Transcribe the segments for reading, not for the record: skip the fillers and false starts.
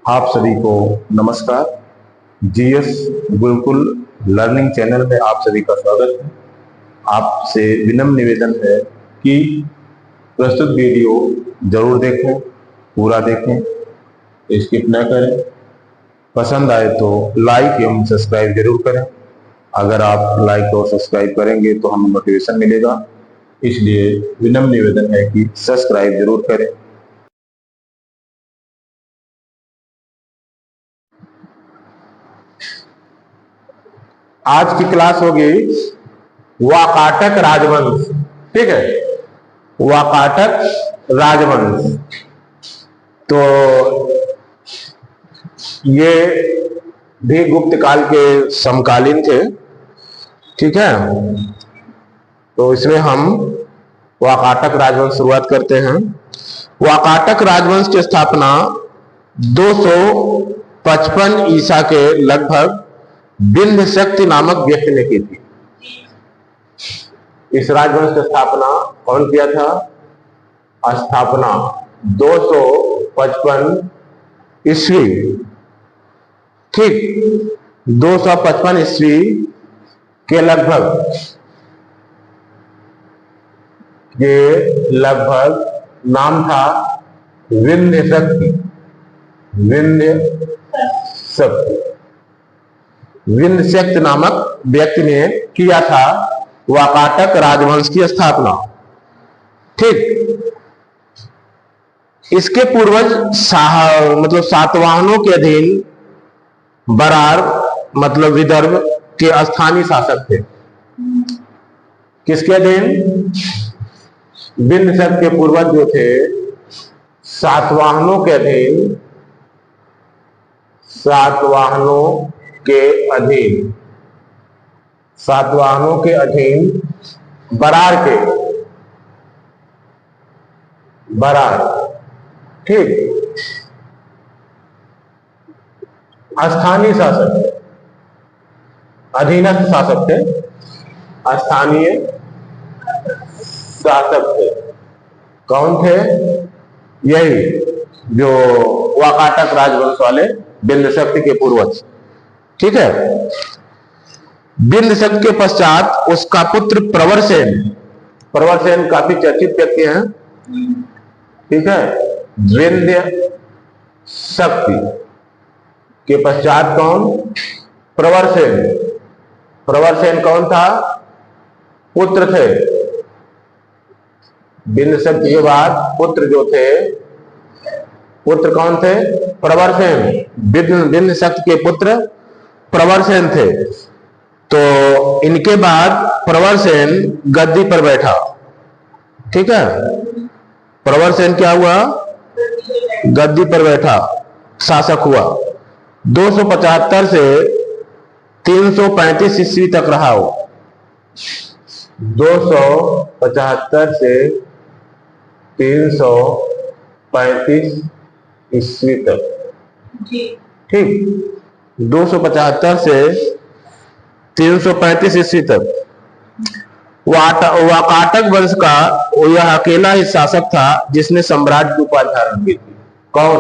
आप सभी को नमस्कार। जीएस गुरुकुल लर्निंग चैनल में आप सभी का स्वागत है। आपसे विनम्र निवेदन है कि प्रस्तुत वीडियो जरूर देखें, पूरा देखें, स्किप न करें। पसंद आए तो लाइक एवं सब्सक्राइब जरूर करें। अगर आप लाइक और सब्सक्राइब करेंगे तो हमें मोटिवेशन मिलेगा, इसलिए विनम्र निवेदन है कि सब्सक्राइब जरूर करें। आज की क्लास होगी वाकाटक राजवंश। ठीक है, वाकाटक राजवंश। तो ये भी गुप्त काल के समकालीन थे। ठीक है, तो इसमें हम वाकाटक राजवंश शुरुआत करते हैं। वाकाटक राजवंश की स्थापना 255 ईसा के लगभग बिंधशक्ति नामक व्यक्ति ने की थी। इस राजवंश की स्थापना कौन किया था? स्थापना 255 ईस्वी। ठीक, 255 ईस्वी के लगभग नाम था विंध्यशक्ति। विंध्यशक्ति नामक व्यक्ति ने किया था वाकाटक राजवंश की स्थापना। ठीक, इसके पूर्वज मतलब सातवाहनों के अधीन बरार मतलब विदर्भ के स्थानीय शासक थे। किसके अधीन? विंध्यशक्ति के पूर्वज जो थे सातवाहनों के अधीन, सातवाहनों के अधीन बरार। ठीक, स्थानीय शासक थे, अधीनस्थ शासक थे, स्थानीय शासक थे। कौन थे? यही जो वाकाटक राजवंश वाले बिंध्यशक्ति के पूर्वज। ठीक है, बिंध्यशक्ति के पश्चात उसका पुत्र प्रवरसेन काफी चर्चित व्यक्ति हैं। ठीक है, विंध्यशक्ति के पश्चात कौन? प्रवरसेन कौन था? पुत्र थे। बिंध्यशक्ति के बाद पुत्र जो थे, पुत्र कौन थे? प्रवरसेन। बिंध्यशक्ति के पुत्र प्रवरसेन थे। तो इनके बाद प्रवरसेन गद्दी पर बैठा। ठीक है, प्रवरसेन क्या हुआ? गद्दी पर बैठा, शासक हुआ। 275 से 335 ईस्वी तक रहा हो। 275 से 335 ईस्वी तक। ठीक, 275 से 335 ईस्वी तक वाकाटक वंश का यह अकेला ही शासक था जिसने सम्राट की उपाधि धारण की थी। कौन?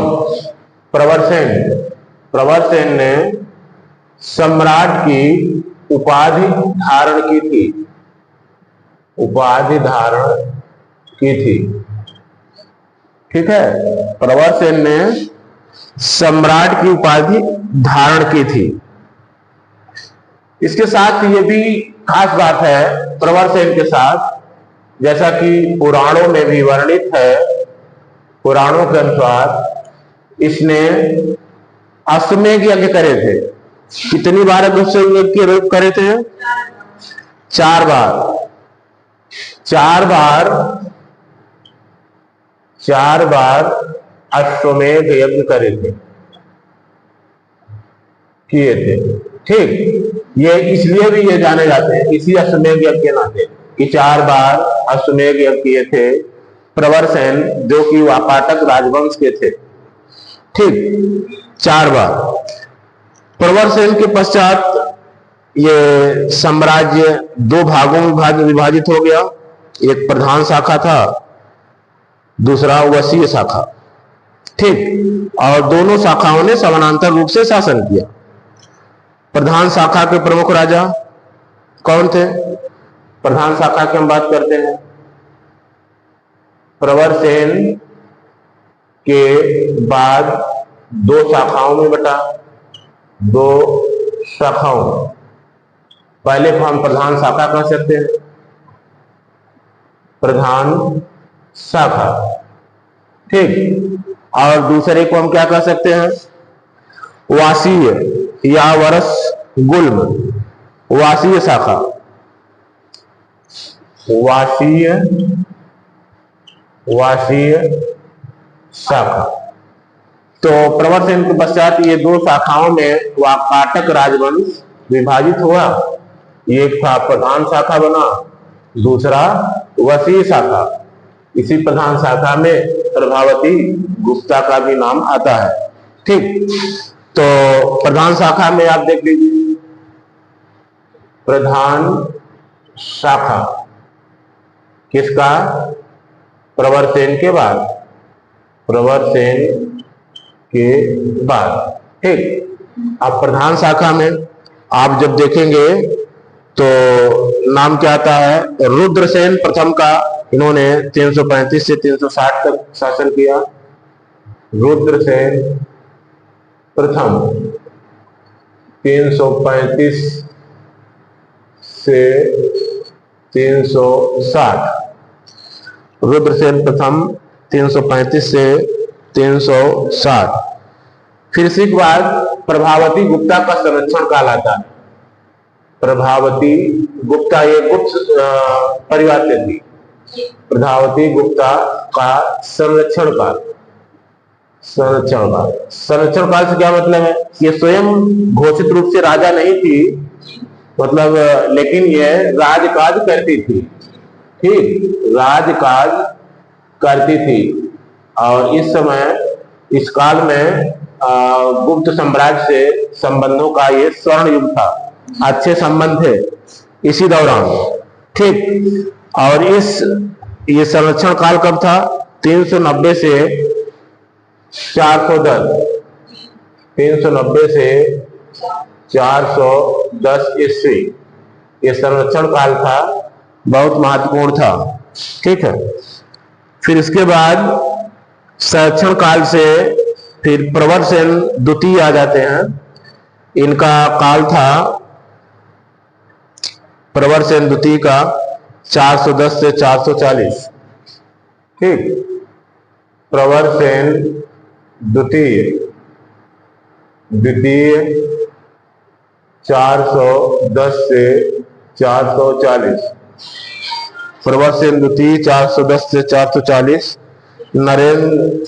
प्रवरसेन ने सम्राट की उपाधि धारण की थी। ठीक है, प्रवरसेन ने सम्राट की उपाधि धारण की थी। इसके साथ ये भी खास बात है प्रवरसेन के साथ, जैसा कि पुराणों में भी वर्णित है। पुराणों के अनुसार इसने अश्वमेध यज्ञ करे थे। कितनी बार अश्वमेध यज्ञ करे थे? 4 बार। 4 बार अश्वमेध यज्ञ किए थे। ठीक, ये इसलिए भी ये जाने जाते हैं इसी अश्वमेध यज्ञ के नाते कि 4 बार अश्वमेध यज्ञ किए थे प्रवरसेन, जो कि वाकाटक राजवंश के थे। ठीक, 4 बार। प्रवरसेन के पश्चात ये साम्राज्य 2 भागों में विभाजित हो गया। एक प्रधान शाखा था, दूसरा वसीय शाखा। ठीक। और दोनों शाखाओं ने समानांतर रूप से शासन किया। प्रधान शाखा के प्रमुख राजा कौन थे? प्रधान शाखा की हम बात करते हैं। प्रवरसेन के बाद दो शाखाओं में बटा, दो शाखाओं। पहले को हम प्रधान शाखा कह सकते हैं, प्रधान शाखा, ठीक। और दूसरे को हम क्या कह सकते हैं? वासीय या वर्ष गुल्म, वासीय शाखा, वासीय शाखा। तो प्रवरसेन के पश्चात ये दो शाखाओं में वाकाटक राजवंश विभाजित हुआ। एक था प्रधान शाखा बना, दूसरा वसीय शाखा। इसी प्रधान शाखा में प्रभावती गुप्ता का भी नाम आता है, ठीक। तो प्रधान शाखा में आप देख लीजिए, प्रधान शाखा किसका? प्रवरसेन के बाद, प्रवरसेन के बाद, ठीक। अब प्रधान शाखा में आप जब देखेंगे तो नाम क्या आता है? रुद्रसेन प्रथम का। इन्होंने 335 से 360 तक शासन किया। रुद्रसेन प्रथम 335 से 360, रुद्रसेन प्रथम 335 से 360। फिर इसी के बाद प्रभावती गुप्ता का संरक्षण काल आता है। प्रभावती गुप्ता ये गुप्त परिवार से थी। प्रभावती गुप्ता का संरक्षण काल, संरक्षण काल से क्या मतलब है? ये स्वयं घोषित रूप से राजा नहीं थी, मतलब, लेकिन ये राजकाज करती थी, ठीक, राजकाज करती थी। और इस समय, इस काल में गुप्त साम्राज्य से संबंधों का ये स्वर्ण युग था, अच्छे संबंध थे इसी दौरान, ठीक। और ये संरक्षण काल कब था? 390 से 410, 390 से 410 ईस्वी ये संरक्षण काल था, बहुत महत्वपूर्ण था, ठीक है। फिर इसके बाद संरक्षण काल से फिर प्रवरसेन द्वितीय आ जाते हैं। इनका काल था, प्रवरसेन द्वितीय का 410 से 440, ठीक। प्रवरसेन द्वितीय 410 से 440, प्रवरसेन द्वितीय 410 से 440। नरेंद्र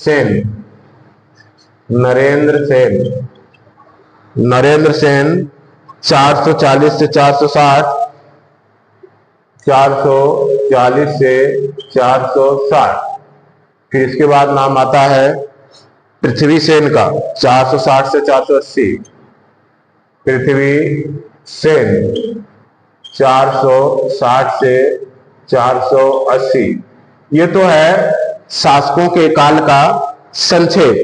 सेन 440 से 460, 440 से 460। फिर इसके बाद नाम आता है पृथ्वीसेन का 460 से 480, पृथ्वीसेन 460 से 480। ये तो है शासकों के काल का संक्षेप,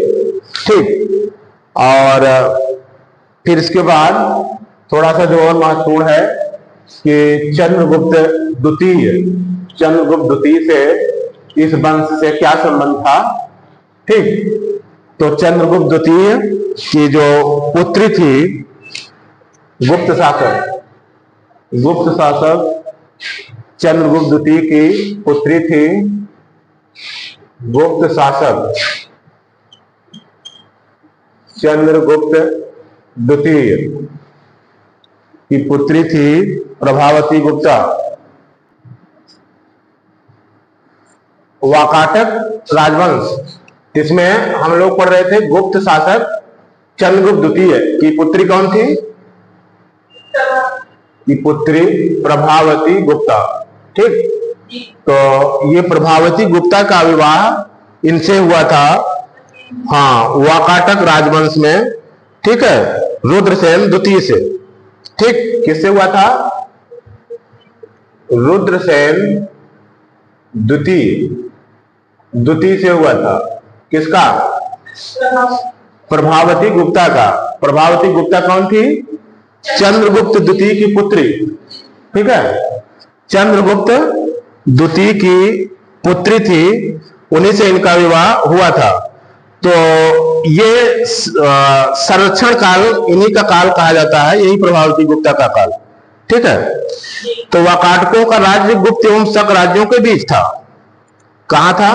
ठीक। और फिर इसके बाद थोड़ा सा जो और महत्वपूर्ण है कि चंद्रगुप्त द्वितीय से इस वंश से क्या संबंध था, ठीक। तो चंद्रगुप्त द्वितीय की जो पुत्री थी, गुप्त शासक चंद्रगुप्त द्वितीय की पुत्री थी, गुप्त शासक चंद्रगुप्त द्वितीय की पुत्री थी प्रभावती गुप्ता। वाकाटक राजवंश, इसमें हम लोग पढ़ रहे थे गुप्त शासक चंद्रगुप्त द्वितीय की पुत्री कौन थी? की पुत्री प्रभावती गुप्ता, ठीक। तो ये प्रभावती गुप्ता का विवाह इनसे हुआ था, हाँ, वाकाटक राजवंश में, ठीक है, रुद्रसेन द्वितीय से, ठीक। किससे हुआ था? रुद्रसेन द्वितीय से हुआ था। किसका? प्रभावती गुप्ता का। प्रभावती गुप्ता कौन थी? चंद्रगुप्त द्वितीय की पुत्री। ठीक है, चंद्रगुप्त द्वितीय की पुत्री थी, उन्हीं से इनका विवाह हुआ था। तो ये संरक्षण काल इन्हीं का काल कहा जाता है, यही प्रभावती गुप्ता का काल। ठीक है, तो वाकाटकों का राज्य गुप्त एवं शक राज्यों के बीच था। कहां था?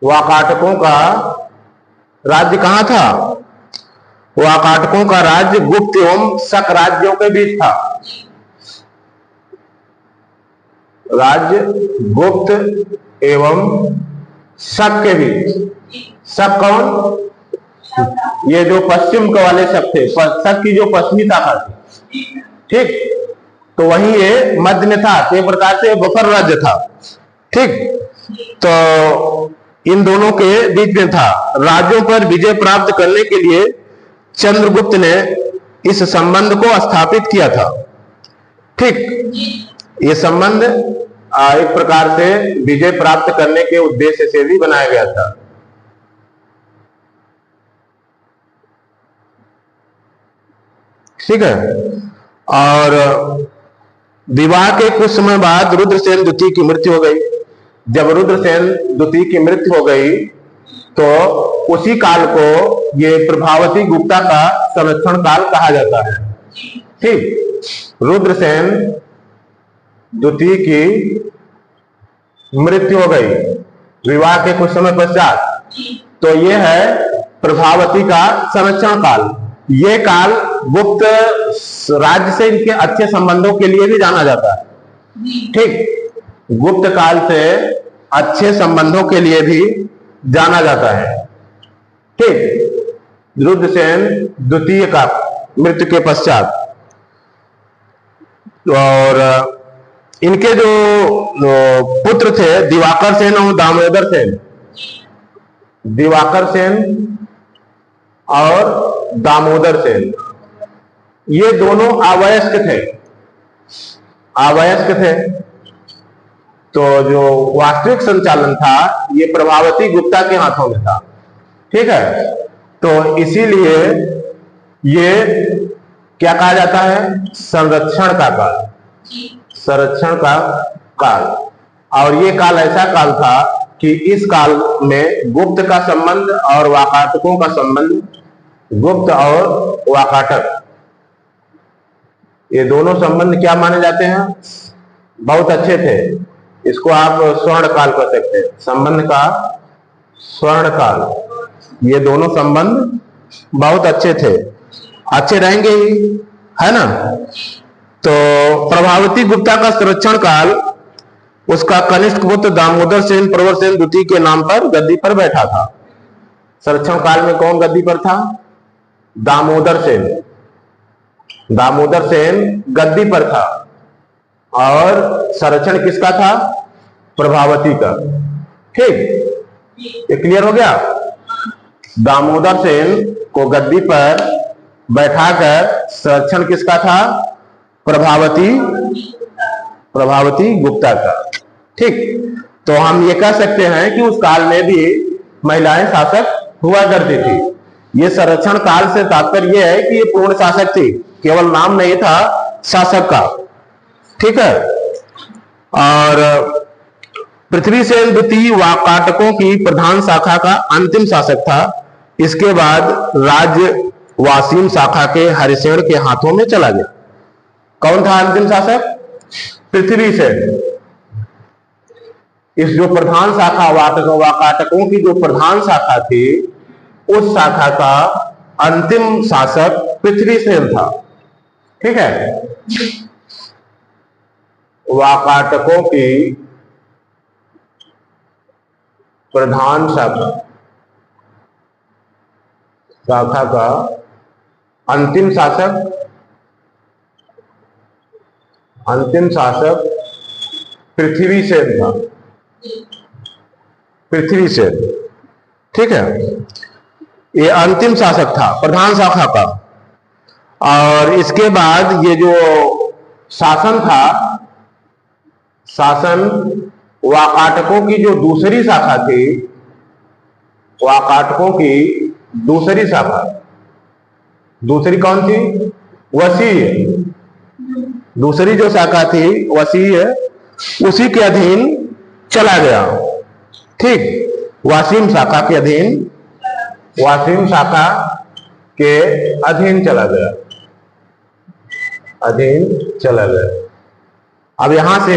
वाकाटकों का राज्य कहां था? वाकाटकों का राज्य गुप्त एवं शक राज्यों के बीच था। राज्य गुप्त एवं शक के बीच। शक कौन? ये जो पश्चिम के वाले शक थे, शक की जो पश्चिमी शाखा थी। ठीक, तो वही ये मध्य में था, तो एक प्रकार से बफर राज्य था। ठीक, तो इन दोनों के बीच में था। राज्यों पर विजय प्राप्त करने के लिए चंद्रगुप्त ने इस संबंध को स्थापित किया था। ठीक, ये संबंध एक प्रकार से विजय प्राप्त करने के उद्देश्य से भी बनाया गया था। ठीक है, और विवाह के कुछ समय बाद रुद्रसेन द्वितीय की मृत्यु हो गई। जब रुद्रसेन द्वितीय की मृत्यु हो गई तो उसी काल को ये प्रभावती गुप्ता का संरक्षण काल कहा जाता है। ठीक, रुद्रसेन द्वितीय की मृत्यु हो गई विवाह के कुछ समय पश्चात, तो ये है प्रभावती का संरक्षण काल। ये काल गुप्त राज्य से इनके अच्छे संबंधों के लिए भी जाना जाता है। ठीक, गुप्त काल से अच्छे संबंधों के लिए भी जाना जाता है। ठीक, रुद्रसेन द्वितीय का मृत्यु के पश्चात, और इनके जो पुत्र थे दिवाकर सेन और दामोदर सेन, दिवाकर सेन और दामोदर सेन, ये दोनों अवयस्क थे। अवयस्क थे, तो जो वास्तविक संचालन था ये प्रभावती गुप्ता के हाथों में था। ठीक है, तो इसीलिए ये क्या कहा जाता है? संरक्षण का काल। संरक्षण का काल। और ये काल ऐसा काल था कि इस काल में गुप्त का संबंध और वाकाटकों का संबंध, गुप्त और वाकाटक, ये दोनों संबंध क्या माने जाते हैं? बहुत अच्छे थे। इसको आप स्वर्ण काल कह सकते हैं, संबंध का स्वर्ण काल। ये दोनों संबंध बहुत अच्छे थे, अच्छे रहेंगे ही, है ना। तो प्रभावती गुप्ता का संरक्षण काल उसका कनिष्ठ पुत्र दामोदर सेन प्रवर सेन द्वितीय के नाम पर गद्दी पर बैठा था। संरक्षण काल में कौन गद्दी पर था? दामोदर सेन। दामोदर सेन गद्दी पर था और संरक्षण किसका था? प्रभावती का। ठीक, ये क्लियर हो गया। दामोदर सेन को गद्दी पर बैठाकर संरक्षण किसका था? प्रभावती गुप्ता का। ठीक, तो हम ये कह सकते हैं कि उस काल में भी महिलाएं शासक हुआ करती थी। ये संरक्षण काल से तात्पर्य यह है कि ये पूर्ण शासक थी, केवल नाम नहीं था शासक का। ठीक है, और पृथ्वीसेन द्वितीय वाकाटकों की प्रधान शाखा का अंतिम शासक था। इसके बाद राज्य वासीम शाखा के हरिसेन के हाथों में चला गया। कौन था अंतिम शासक? पृथ्वीसेन। इस जो प्रधान शाखा वाकाटकों की जो प्रधान शाखा थी, उस शाखा का अंतिम शासक पृथ्वीसेन था। ठीक है, वाकाटकों की प्रधान शाखा का अंतिम शासक पृथ्वीसेन था। पृथ्वीसेन, ठीक है, ये अंतिम शासक था प्रधान शाखा का। और इसके बाद ये जो शासन था, शासन वाकाटकों की जो दूसरी शाखा थी, वाकाटकों की दूसरी शाखा, दूसरी कौन थी? वसीय। दूसरी जो शाखा थी वसीय, उसी के अधीन चला गया। ठीक, वासीम शाखा के अधीन, वासीम शाखा के अधीन चला गया, अधीन चला गया। अब यहां से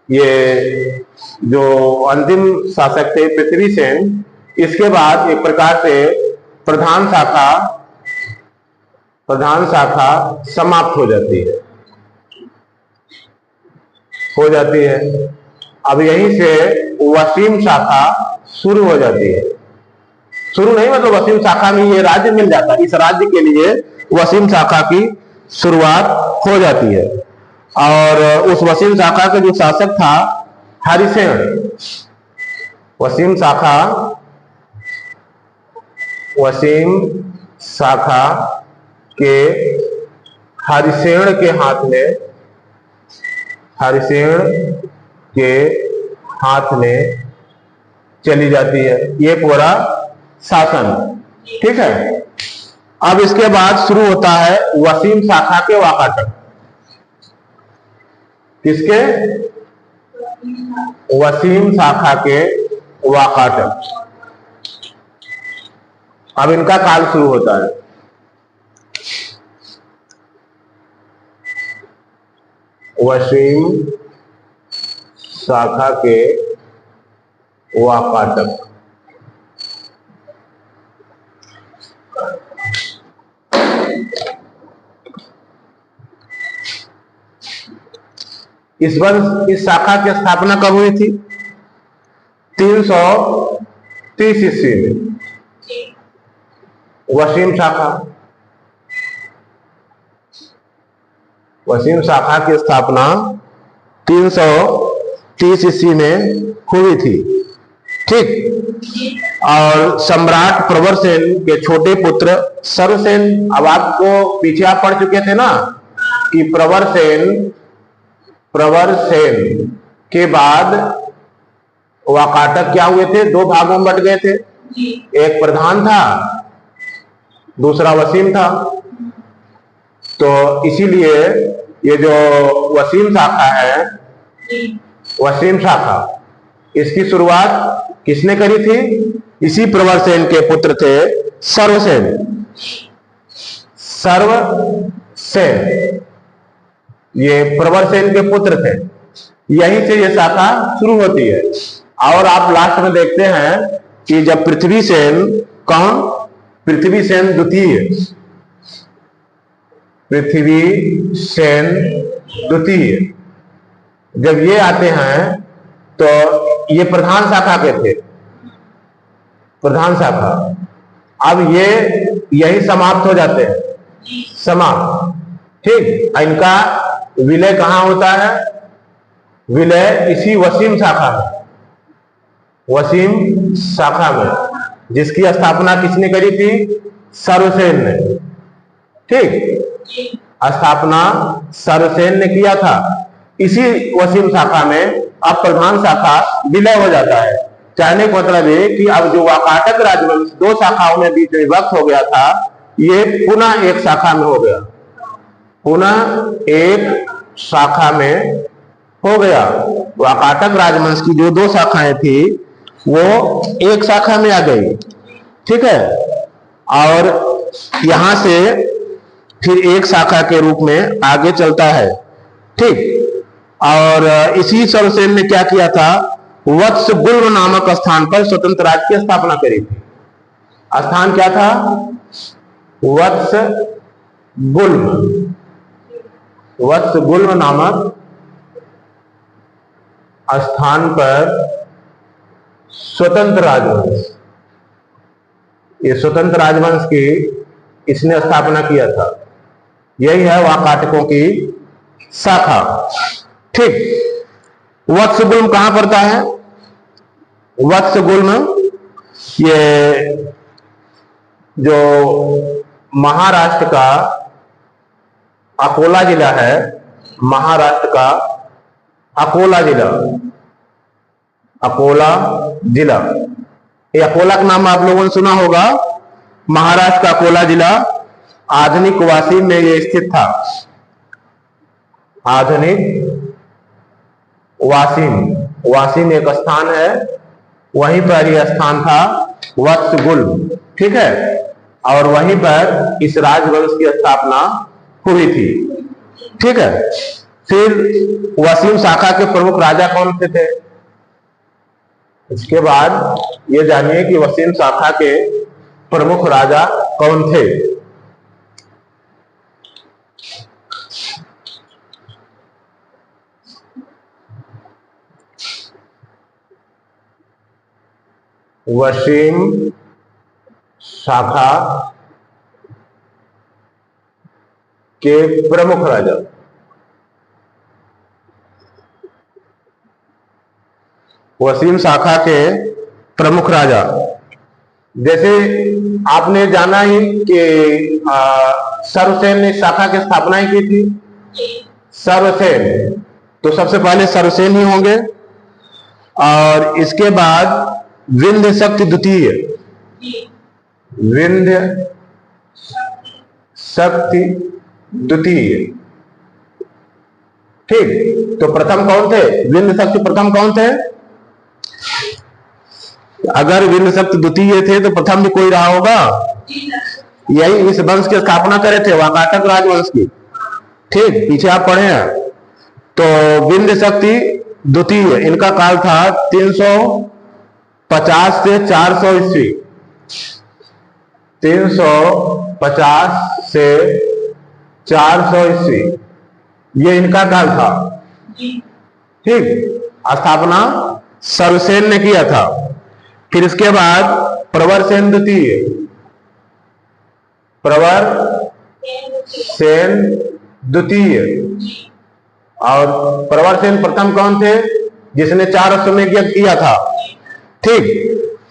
ये जो अंतिम शासक थे पृथ्वीसेन, इसके बाद एक प्रकार से प्रधान शाखा समाप्त हो जाती है, अब यहीं से वसीम शाखा शुरू हो जाती है। शुरू नहीं मतलब वसीम शाखा में ये राज्य मिल जाता है, इस राज्य के लिए वसीम शाखा की शुरुआत हो जाती है। और उस वसीम शाखा का जो शासक था हरिसेन, वसीम शाखा के हरिसेन के हाथ में चली जाती है ये पूरा शासन। ठीक है, अब इसके बाद शुरू होता है वसीम शाखा के वाकाटक। किसके? वसीम शाखा के वाकाटक। अब इनका काल शुरू होता है। वसीम शाखा के वाकाटक। इस शाखा की स्थापना कब हुई थी? 330 ईस्वी में। वसीम शाखा की स्थापना 330 ईस्वी में हुई थी। ठीक, और सम्राट प्रवरसेन के छोटे पुत्र सर्वसेन, अब आपको पीछे आप पढ़ चुके थे ना कि प्रवरसेन के बाद वाकाटक क्या हुए थे? दो भागों में बट गए थे, एक प्रधान था, दूसरा वसीम था। तो इसीलिए ये जो वसीम शाखा है, वसीम शाखा, इसकी शुरुआत किसने करी थी? इसी प्रवरसेन के पुत्र थे सर्वसेन। ये प्रवरसेन के पुत्र थे, यहीं से ये शाखा शुरू होती है। और आप लास्ट में देखते हैं कि जब पृथ्वीसेन, कौन? पृथ्वीसेन द्वितीय, जब ये आते हैं तो ये प्रधान शाखा के थे, प्रधान शाखा। अब ये यही समाप्त हो जाते हैं, समाप्त। ठीक, इनका विलय कहां होता है? विलय इसी वसीम शाखा में, जिसकी स्थापना किसने करी थी? सर्वसेन ने। ठीक, स्थापना सर्वसेन ने किया था। इसी वसीम शाखा में अब प्रधान शाखा विलय हो जाता है। कहने का मतलब है कि अब जो वाकाटक राजवंश दो शाखाओं में बीच में विभक्त हो गया था, ये पुनः एक शाखा में हो गया, पुनः एक शाखा में हो गया। वाकाटक राजवंश की जो दो शाखाएं थी वो एक शाखा में आ गई। ठीक है, और यहां से फिर एक शाखा के रूप में आगे चलता है। ठीक, और इसी सर्वसेन ने क्या किया था? वत्स गुल्म नामक स्थान पर स्वतंत्र राज्य की स्थापना करी थी। स्थान क्या था? वत्स गुल्म नामक स्थान पर स्वतंत्र राजवंश, ये स्वतंत्र राजवंश की इसने स्थापना किया था। यही है वाकाटकों की शाखा। ठीक, वत्सगुल्म कहां पड़ता है? वत्सगुल्म ये जो महाराष्ट्र का अकोला जिला है, महाराष्ट्र का अकोला जिला ये अकोला का नाम आप लोगों ने सुना होगा, महाराष्ट्र का अकोला जिला आधुनिक वाशिम में ये स्थित था। आधुनिक वाशिम, वाशिम एक स्थान है, वहीं पर यह स्थान था वत्सगुल, ठीक है, और वहीं पर इस राजवंश की स्थापना हुई थी, ठीक है। फिर वसीम शाखा के प्रमुख राजा कौन से थे? इसके बाद ये जानिए कि वसीम शाखा के प्रमुख राजा कौन थे। वसीम शाखा के प्रमुख राजा, वसीम शाखा के प्रमुख राजा, जैसे आपने जाना ही कि सर्वसेन ने शाखा की स्थापना ही की थी। सर्वसेन, तो सबसे पहले सर्वसेन ही होंगे, और इसके बाद विंध्य शक्ति द्वितीय, विंध्य शक्ति द्वितीय, ठीक। तो प्रथम कौन थे? विंध्य शक्ति प्रथम कौन थे? अगर विंध्य शक्ति द्वितीय थे तो प्रथम भी कोई रहा होगा, यही इस वंश की स्थापना करे थे, वाकाटक राजवंश की, ठीक, पीछे आप पढ़े हैं। तो विंध्य शक्ति द्वितीय, इनका काल था 350 से 400 ईस्वी, 350 से 400 ईस्वी, ये इनका काल था, ठीक। स्थापना सर्वसेन ने किया था। फिर इसके बाद प्रवर सेन द्वितीय, प्रवर सेन द्वितीय, और प्रवर सेन प्रथम कौन थे? जिसने 4 अश्वमेध यज्ञ किया था, ठीक।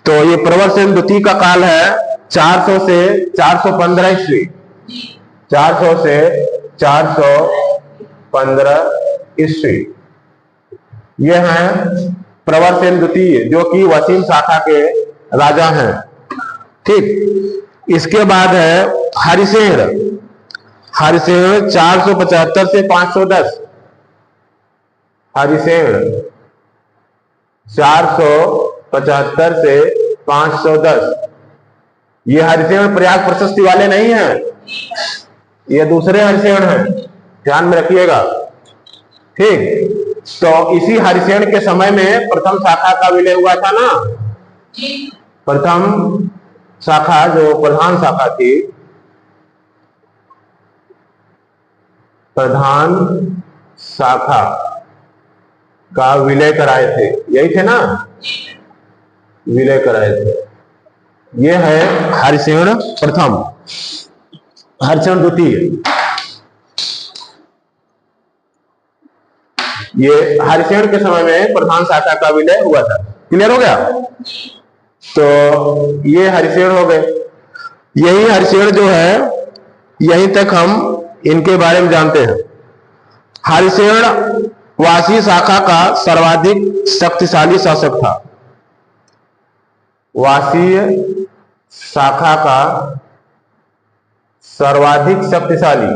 तो ये प्रवर सेन द्वितीय का काल है 400 से 415 ईस्वी, 400 से 415 ईस्वी, ये हैं प्रवर सेन द्वितीय, जो कि वसीम शाखा के राजा हैं, ठीक। इसके बाद है हरिसेन, हरिसेन 475 से 510, हरिसेन 475 से 510, ये हरिसेन प्रयाग प्रशस्ति वाले नहीं हैं, ये दूसरे हरिसेन हैं, ध्यान में रखिएगा, ठीक। तो इसी हरिसेन के समय में प्रथम शाखा का विलय हुआ था ना, प्रथम शाखा जो प्रधान शाखा थी, प्रधान शाखा का विलय कराए थे, यही थे ना, विलय कराए थे। ये है हरिसेन प्रथम, हरिसेन द्वितीय, ये हरिसेन के समय में प्रधान शाखा का विलय हुआ था। क्लियर हो गया? तो ये हरिसेन हो गए। यही हरिसेन जो है, यहीं तक हम इनके बारे में जानते हैं। हरिसेन वासी शाखा का सर्वाधिक शक्तिशाली शासक था। वासी शाखा का सर्वाधिक शक्तिशाली,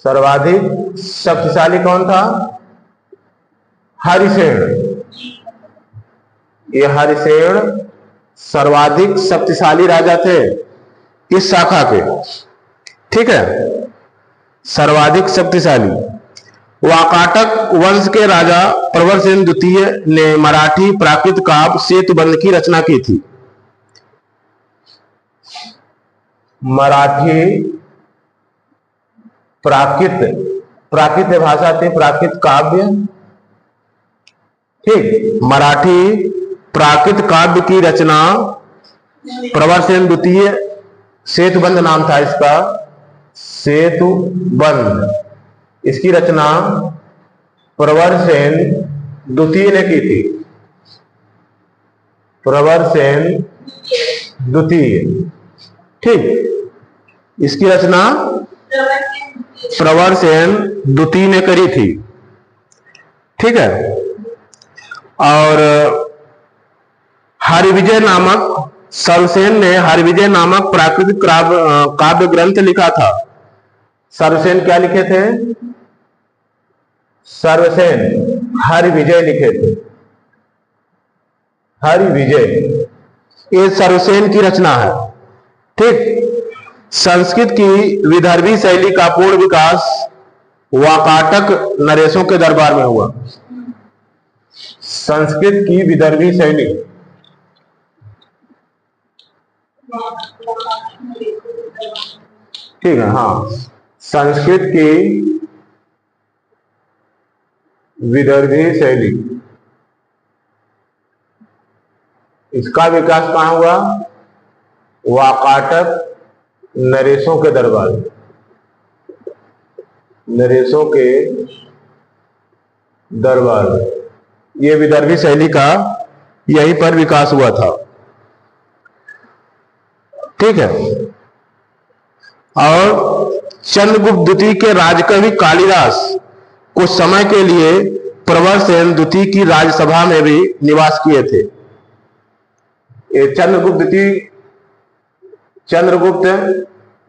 सर्वाधिक शक्तिशाली कौन था? हरिसेन। ये हरिसेन सर्वाधिक शक्तिशाली राजा थे इस शाखा के, ठीक है, सर्वाधिक शक्तिशाली। वाकाटक वंश के राजा प्रवर सेन द्वितीय ने मराठी प्राकृत काव्य सेतुबंध की रचना की थी। मराठी प्राकृत भाषा थी, प्राकृत काव्य, ठीक। मराठी प्राकृत काव्य की रचना प्रवर सेन द्वितीय, सेतुबंध नाम था इसका, सेतुबंध, इसकी रचना प्रवर सेन द्वितीय ने की थी, प्रवर सेन द्वितीय, ठीक। इसकी रचना प्रवर सेन द्वितीय ने करी थी, ठीक है। और हरिविजय नामक सर्वसेन ने हरिविजय नामक प्राकृतिक काव्य ग्रंथ लिखा था। सर्वसेन क्या लिखे थे? सर्वसेन हरिविजय लिखे थे। हरिविजय ये सर्वसेन की रचना है। ठीक। संस्कृत की विदर्भी शैली का पूर्ण विकास वाकाटक नरेशों के दरबार में हुआ। संस्कृत की विदर्भी शैली ठीक है, हाँ, संस्कृत की विदर्भी शैली इसका विकास कहां हुआ? वाकाटक नरेशों के दरबार में। नरेशों के दरबार में ये विदर्भी शैली का यहीं पर विकास हुआ था। ठीक है। और चंद्रगुप्त द्वितीय के राजकवि कालिदास कुछ समय के लिए प्रवरसेन द्वितीय की राजसभा में भी निवास किए थे। ये चंद्रगुप्त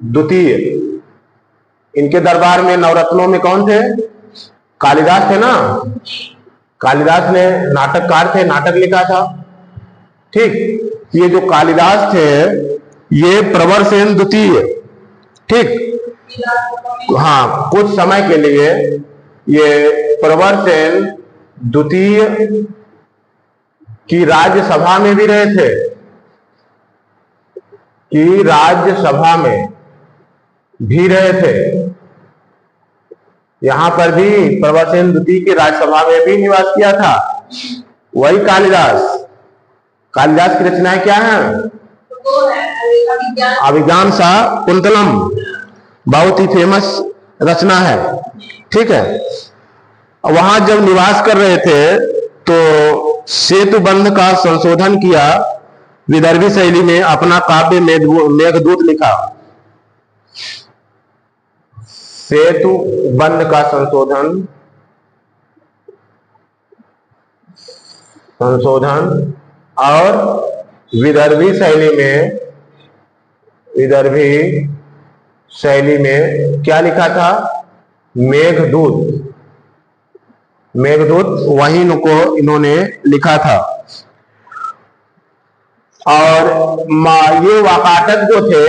द्वितीय इनके दरबार में नवरत्नों में कौन थे? कालिदास थे ना। कालिदास ने नाटककार थे, नाटक लिखा था। ठीक। ये जो कालिदास थे ये प्रवरसेन द्वितीय, ठीक, हाँ, कुछ समय के लिए ये प्रवरसेन द्वितीय की राज्यसभा में भी रहे थे। कि राज्यसभा में भी रहे थे। यहां पर भी प्रवरसेन द्वितीय की राज्यसभा में भी निवास किया था। वही कालिदास। कालिदास की रचनाएं क्या हैं? अभिज्ञान सा कुंतलम बहुत ही फेमस रचना है। ठीक है। वहां जब निवास कर रहे थे तो सेतुबंध का संशोधन किया। विदर्भी शैली में अपना काव्य मेघदूत लिखा। सेतुबंध का संशोधन और विदर्भी शैली में क्या लिखा था? मेघदूत। वहीं को इन्होंने लिखा था। और ये वाकाटक जो थे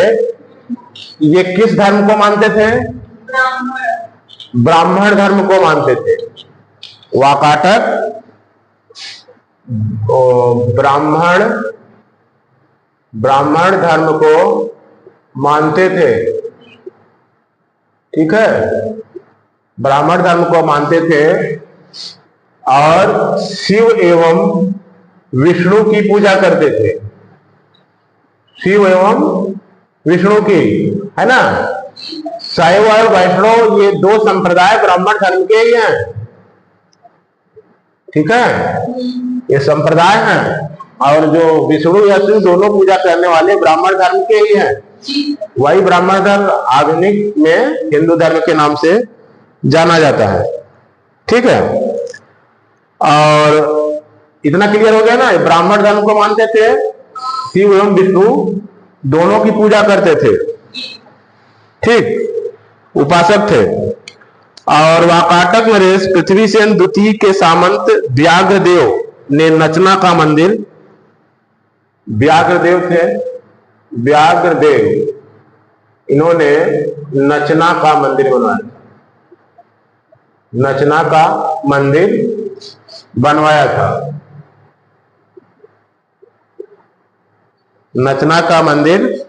ये किस धर्म को मानते थे? ब्राह्मण धर्म को मानते थे। वाकाटक ब्राह्मण धर्म को मानते थे। ठीक है। ब्राह्मण धर्म को मानते थे और शिव एवं विष्णु की पूजा करते थे। शिव एवं विष्णु की, है ना। शैव और वैष्णव ये दो संप्रदाय ब्राह्मण धर्म के ही हैं। ठीक है। ये संप्रदाय हैं और जो विष्णु या शिव दोनों पूजा करने वाले ब्राह्मण धर्म के ही हैं। वही ब्राह्मण धर्म आधुनिक में हिंदू धर्म के नाम से जाना जाता है। ठीक है। और इतना क्लियर हो गया ना। ब्राह्मण धर्म को मानते थे, शिव एवं विष्णु दोनों की पूजा करते थे। ठीक, उपासक थे। और वाकाटक नरेश पृथ्वीसेन द्वितीय के सामंत व्याघ्रदेव ने नचना का मंदिर, व्याघ्रदेव थे, व्याघ्रदेव, इन्होंने नचना का मंदिर बनवाया। नचना का मंदिर बनवाया था। नचना का मंदिर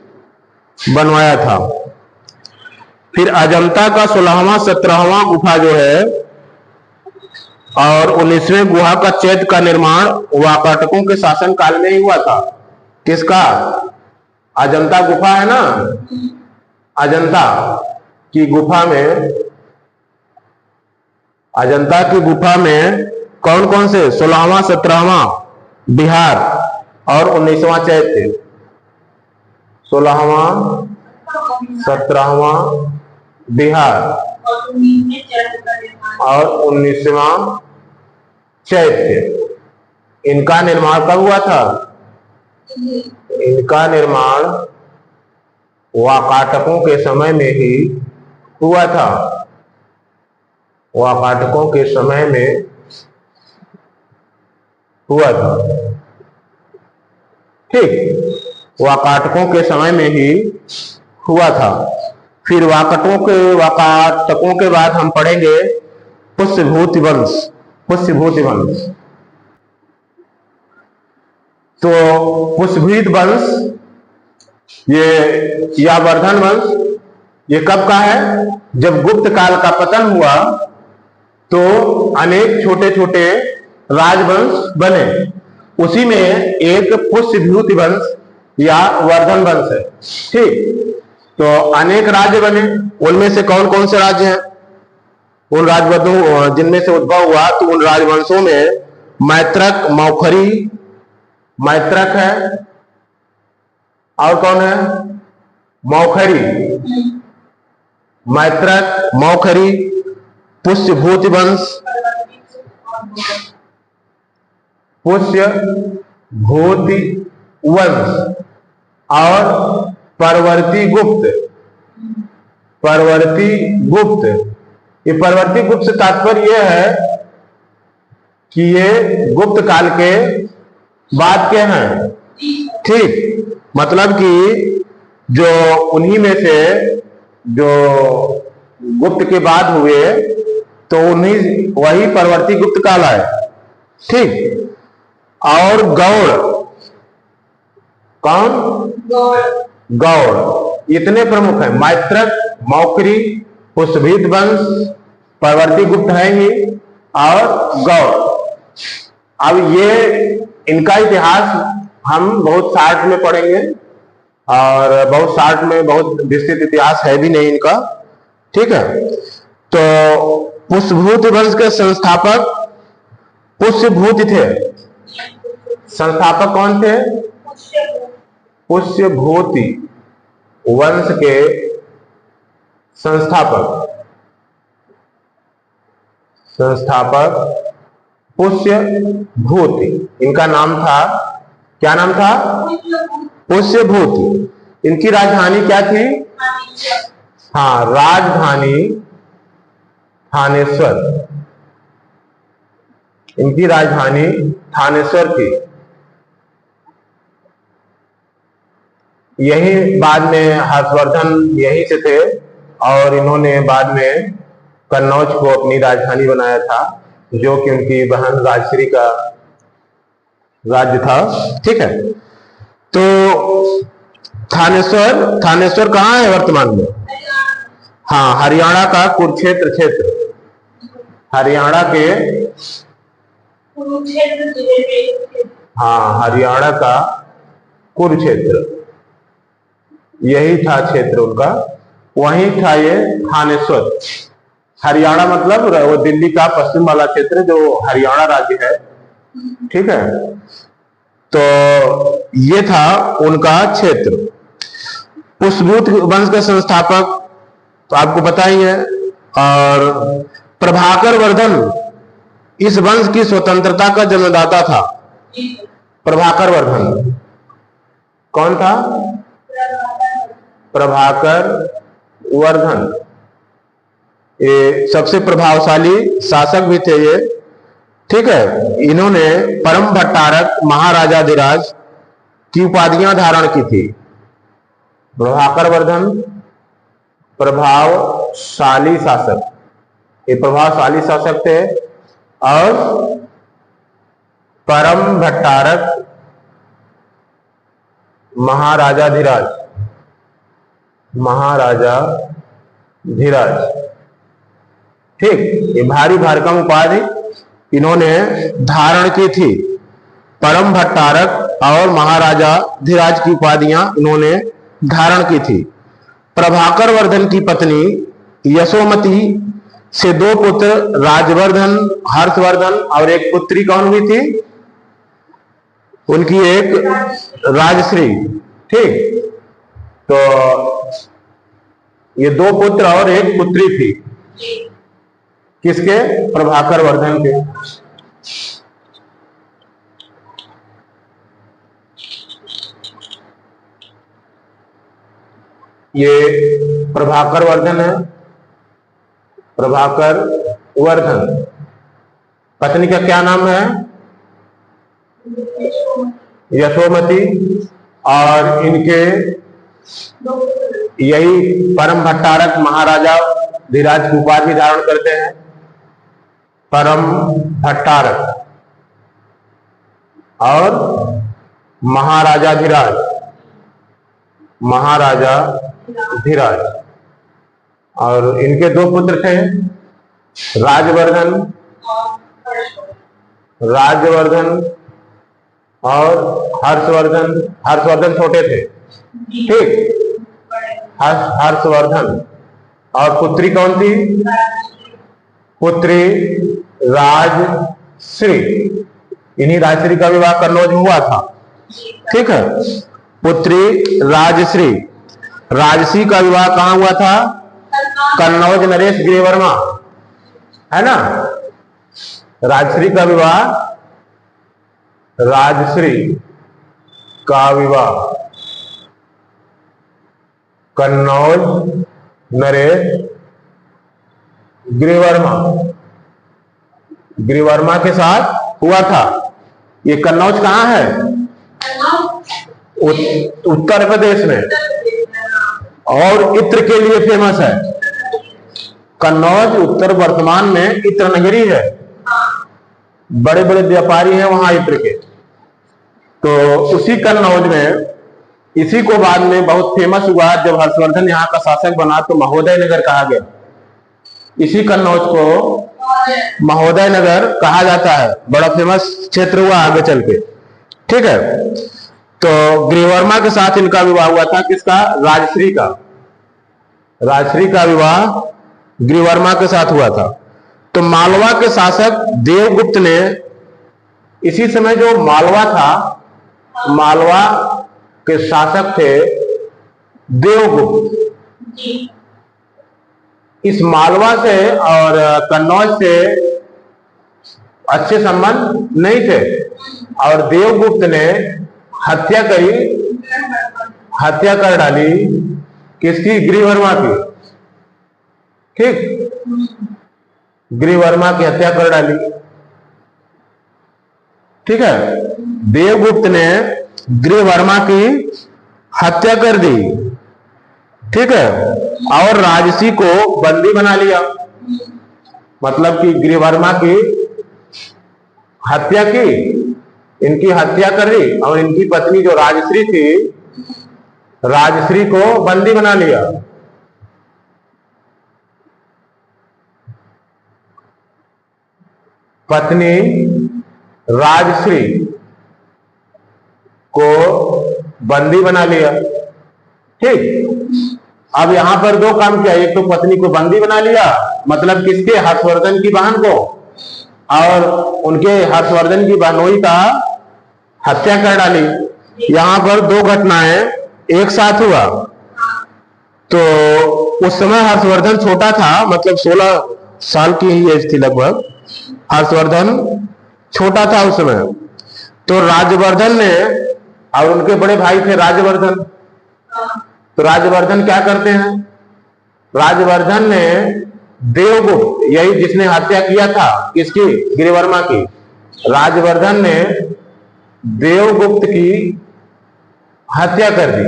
बनवाया था। फिर अजंता का 16वां 17वां गुफा जो है और 19वें गुहा का चैत्य का निर्माण वाकाटकों के शासन काल में ही हुआ था। किसका? अजंता गुफा है ना। अजंता की गुफा में कौन कौन से? 16वां 17वां बिहार और 19वां चैत्य। 16वां 17वां बिहार और 19वां चैत्य। इनका निर्माण कब हुआ था? इनका निर्माण वाकाटकों के समय में ही हुआ था। वाकाटकों के समय में हुआ था। ठीक, वाकाटकों के समय में ही हुआ था। फिर वाकाटकों के बाद हम पढ़ेंगे पुष्यभूति वंश। पुष्यभूति वंश, तो पुष्यभूति वंश या वर्धन वंश ये कब का है? जब गुप्त काल का पतन हुआ तो अनेक छोटे छोटे राजवंश बने, उसी में एक पुष्यभूति वंश या वर्धन वंश है। ठीक, तो अनेक राज्य बने, उनमें से कौन कौन से राज्य हैं? उन राजवंशों जिनमें से उद्भव हुआ, तो उन राजवंशों में मैत्रक, मौखरी, मैत्रक है, और कौन है? मौखरी, मैत्रक, मौखरी, पुष्यभूति वंश, पुष्यभूति वंश और परवर्ती गुप्त। परवर्ती गुप्त, ये परवर्ती गुप्त से तात्पर्य यह है कि ये गुप्त काल के बाद के हैं। ठीक, मतलब कि जो उन्हीं में से जो गुप्त के बाद हुए तो उन्हीं वही परवर्ती गुप्त काल है। ठीक, और गौड़, कौन? गौड़, इतने प्रमुख हैं। मैत्रक, मौखरी, पुष्यभूति वंश, परवर्ती गुप्त है ही, और गौड़। अब ये इनका इतिहास हम बहुत शार्ट में पढ़ेंगे, और बहुत शार्ट में बहुत विस्तृत इतिहास है भी नहीं इनका। ठीक है, तो पुष्यभूति वंश के संस्थापक पुष्यभूति थे। संस्थापक कौन थे? पुष्यभूति वंश के संस्थापक पुष्यभूति, इनका नाम था, क्या नाम था? पुष्यभूति। इनकी राजधानी क्या थी? हाँ, राजधानी थानेश्वर। इनकी राजधानी थानेश्वर थी। यही बाद में हर्षवर्धन यहीं से थे, और इन्होंने बाद में कन्नौज को अपनी राजधानी बनाया था, जो कि उनकी बहन राजश्री का राज्य था। ठीक है, तो थानेश्वर कहाँ है वर्तमान में? हाँ, हरियाणा का कुरुक्षेत्र क्षेत्र, हरियाणा के, हाँ, हरियाणा का कुरुक्षेत्र, यही था क्षेत्र उनका, वहीं था ये थानेश्वर। हरियाणा मतलब वो दिल्ली का पश्चिम वाला क्षेत्र जो हरियाणा राज्य है। ठीक है, तो ये था उनका क्षेत्र। पुष्यभूति वंश का संस्थापक तो आपको पता ही है। और प्रभाकर वर्धन इस वंश की स्वतंत्रता का जन्मदाता था। प्रभाकर वर्धन कौन था? प्रभाकर वर्धन, ये सबसे प्रभावशाली शासक भी थे ये। ठीक है, इन्होंने परम भट्टारक महाराजाधिराज की उपाधियां धारण की थी। प्रभाकर वर्धन प्रभावशाली शासक, ये प्रभावशाली शासक थे। और परम भट्टारक महाराजाधिराज, महाराजाधिराज। ठीक, ये भारी भरकम उपाधि इन्होंने धारण की थी। परम भट्टारक और महाराजाधिराज की उपाधियां इन्होंने धारण की थी। प्रभाकर वर्धन की पत्नी यशोमती से दो पुत्र राजवर्धन, हर्षवर्धन, और एक पुत्री कौन हुई थी? उनकी एक राजश्री। ठीक, तो ये दो पुत्र और एक पुत्री थी। किसके? प्रभाकर वर्धन के। ये प्रभाकर वर्धन है, प्रभाकर वर्धन। पत्नी का क्या नाम है? यशोमती। और इनके यही परम भट्टारक महाराजा धीराज की उपाधि धारण करते हैं, परम भट्टारक और महाराजा धीराज, महाराजा धीराज। और इनके दो पुत्र थे, राजवर्धन, राजवर्धन और हर्षवर्धन। हर्षवर्धन छोटे थे, ठीक, हर्षवर्धन। और पुत्री कौन थी? पुत्री राजश्री। इन्हीं राजश्री का विवाह कन्नौज में हुआ था, ठीक है। पुत्री राजश्री, राजश्री का विवाह कहां हुआ था? कन्नौज नरेश गृहवर्मा, है ना। राजश्री का विवाह, राजश्री का विवाह कन्नौज नरेश गृहवर्मा, गृहवर्मा के साथ हुआ था। ये कन्नौज कहां है? उत्तर प्रदेश में, और इत्र के लिए फेमस है। कन्नौज उत्तर वर्तमान में इत्र नगरी है, बड़े बड़े व्यापारी हैं वहां इत्र के। तो उसी कन्नौज में, इसी को बाद में बहुत फेमस हुआ जब हर्षवर्धन यहाँ का शासक बना तो महोदय नगर कहा गया। इसी कन्नौज को महोदय नगर कहा जाता है, बड़ा फेमस क्षेत्र हुआ आगे चल के, ठीक है। तो गृहवर्मा के साथ इनका विवाह हुआ था, किसका? राजश्री का। राजश्री का विवाह गृहवर्मा के साथ हुआ था। तो मालवा के शासक देवगुप्त ने, इसी समय जो मालवा था, मालवा के शासक थे देवगुप्त। इस मालवा से और कन्नौज से अच्छे संबंध नहीं थे, और देवगुप्त ने हत्या करी, हत्या कर डाली किसकी? गृहवर्मा की, ठीक। गृहवर्मा की हत्या कर डाली, ठीक है। देवगुप्त ने गृहवर्मा की हत्या कर दी, ठीक है, और राजसी को बंदी बना लिया। मतलब कि गृहवर्मा की हत्या की, इनकी हत्या कर दी, और इनकी पत्नी जो राजश्री थी, राजश्री को बंदी बना लिया। पत्नी राजश्री को बंदी बना लिया, ठीक। अब यहां पर दो काम किया, एक तो पत्नी को बंदी बना लिया, मतलब किसके? हर्षवर्धन की बहन को, और उनके हर्षवर्धन की बहनोई का हत्या कर डाली। यहां पर दो घटनाएं एक साथ हुआ। तो उस समय हर्षवर्धन छोटा था, मतलब 16 साल की ही एज थी लगभग। हर्षवर्धन छोटा था उस समय। तो राजवर्धन ने, और उनके बड़े भाई थे राजवर्धन, तो राजवर्धन क्या करते हैं? राजवर्धन ने देवगुप्त, यही जिसने हत्या किया था किसकी? गृहवर्मा की। राजवर्धन ने देवगुप्त की हत्या कर दी।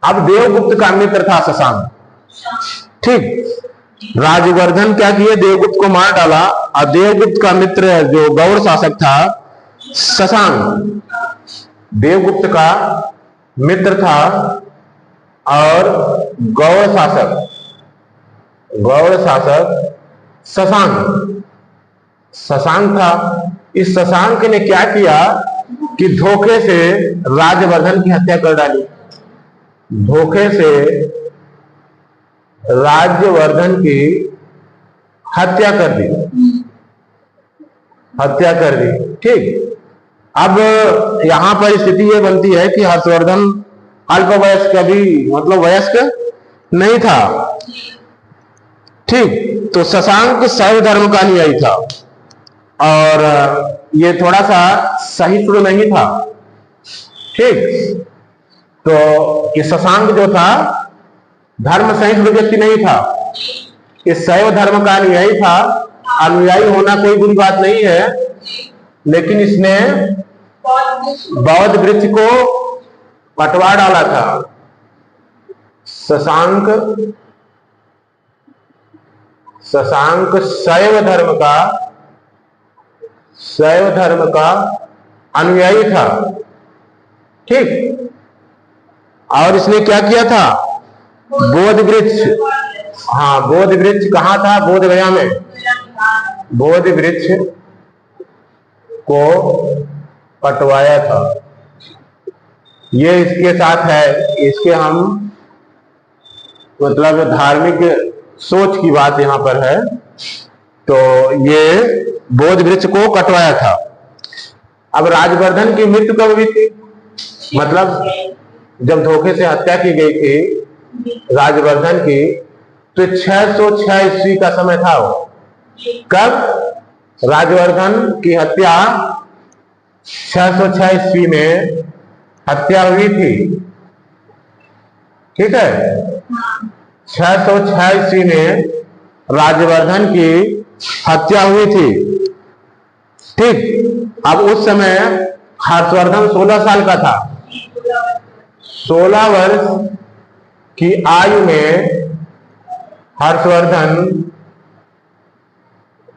अब देवगुप्त का मित्र था शशांक, ठीक। राजवर्धन क्या किए? देवगुप्त को मार डाला, और देवगुप्त का मित्र जो गौड़ शासक था शशांक, देवगुप्त का मित्र था और गौड़ शासक शशांक था। इस शशांक ने क्या किया कि धोखे से राजवर्धन की हत्या कर डाली। धोखे से राजवर्धन की हत्या कर दी, ठीक। अब यहां पर स्थिति ये बनती है कि हर्षवर्धन अल्प वयस्क, अभी मतलब वयस्क नहीं था, ठीक। तो शशांक शैव धर्म का अनुयायी था, और ये थोड़ा सा सहिष्णु नहीं था, ठीक। तो ये शशांक जो था धर्म सहिष्णु व्यक्ति नहीं था, इस शैव धर्म का अनुयायी था। अनुयायी होना कोई बुरी बात नहीं है, लेकिन इसने बौद्ध वृक्ष को कटवा डाला था। शशांक शैव धर्म का अनुयायी था, ठीक। और इसने क्या किया था? बोध वृक्ष, हाँ बोध वृक्ष कहाँ था? बोध गया में। बोध वृक्ष को कटवाया था। ये इसके साथ है, इसके हम मतलब धार्मिक सोच की बात यहां पर है। तो ये बोध वृक्ष को कटवाया था। अब राजवर्धन की मृत्यु कब हुई थी? मतलब जब धोखे से हत्या की गई थी राजवर्धन की, तो 606 ईस्वी का समय था वो। कब राजवर्धन की हत्या 606 ईस्वी में हत्या हुई थी, ठीक है। 606 ईस्वी में राजवर्धन की हत्या हुई थी, ठीक। अब उस समय हर्षवर्धन 16 साल का था। 16 वर्ष की आयु में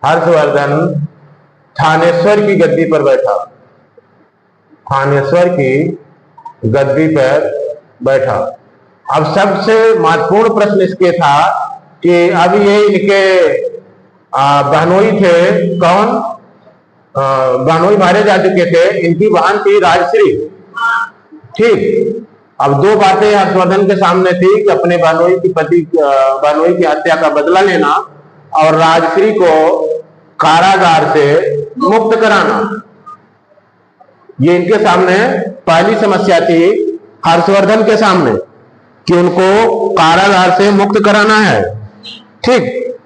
हर्षवर्धन थानेश्वर की गद्दी पर बैठा। थानेश्वर की गद्दी पर बैठा। अब सबसे महत्वपूर्ण प्रश्न इसके था कि अब ये इनके बहनोई थे। कौन? बहनोई मारे जा चुके थे। इनकी बहन थी राजश्री, ठीक। अब दो बातें हर्षवर्धन के सामने थी कि अपने बहनोई की हत्या का बदला लेना और राजश्री को कारागार से मुक्त कराना। ये इनके सामने पहली समस्या थी हर्षवर्धन के सामने कि उनको कारागार से मुक्त कराना है, ठीक।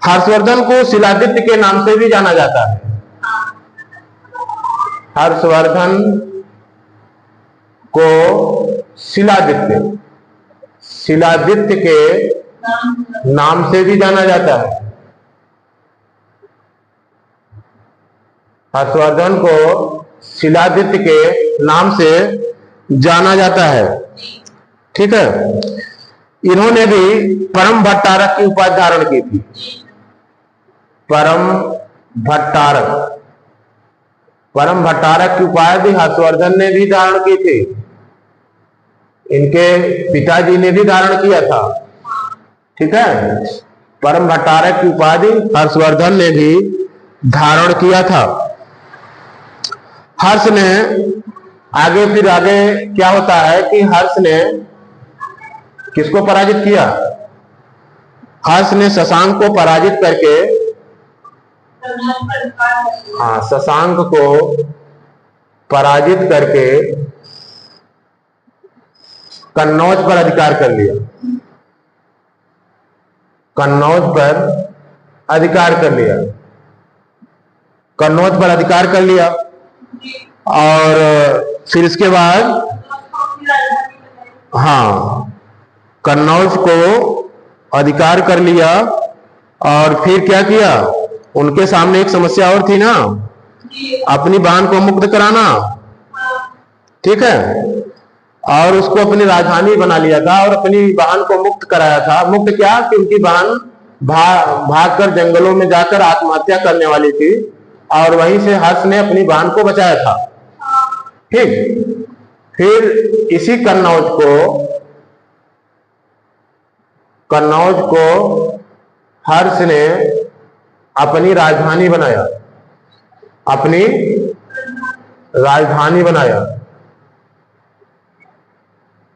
हर्षवर्धन को शिलादित्य के नाम से भी जाना जाता है। हर्षवर्धन को शिलादित्य के नाम से भी जाना जाता है। हर्षवर्धन को शिलादित्य के नाम से जाना जाता है, ठीक है। इन्होंने भी परम भट्टारक की उपाधि धारण की थी। परम भट्टारक की उपाधि हर्षवर्धन ने भी धारण की थी। इनके पिताजी ने भी धारण किया था, ठीक है। परम भट्टारक की उपाधि हर्षवर्धन ने भी धारण किया था। हर्ष ने आगे क्या होता है कि हर्ष ने किसको पराजित किया? हर्ष ने शशांक को पराजित करके, हाँ शशांक को पराजित करके कन्नौज पर अधिकार कर लिया। कन्नौज पर अधिकार कर लिया और फिर इसके बाद हाँ कन्नौज को अधिकार कर लिया और फिर क्या किया? उनके सामने एक समस्या और थी ना, अपनी बहन को मुक्त कराना, ठीक है। और उसको अपनी राजधानी बना लिया था और अपनी बहन को मुक्त कराया था। मुक्त क्या कि उनकी बहन भागकर जंगलों में जाकर आत्महत्या करने वाली थी और वहीं से हर्ष ने अपनी बहन को बचाया था, ठीक। फिर इसी कन्नौज को हर्ष ने अपनी राजधानी बनाया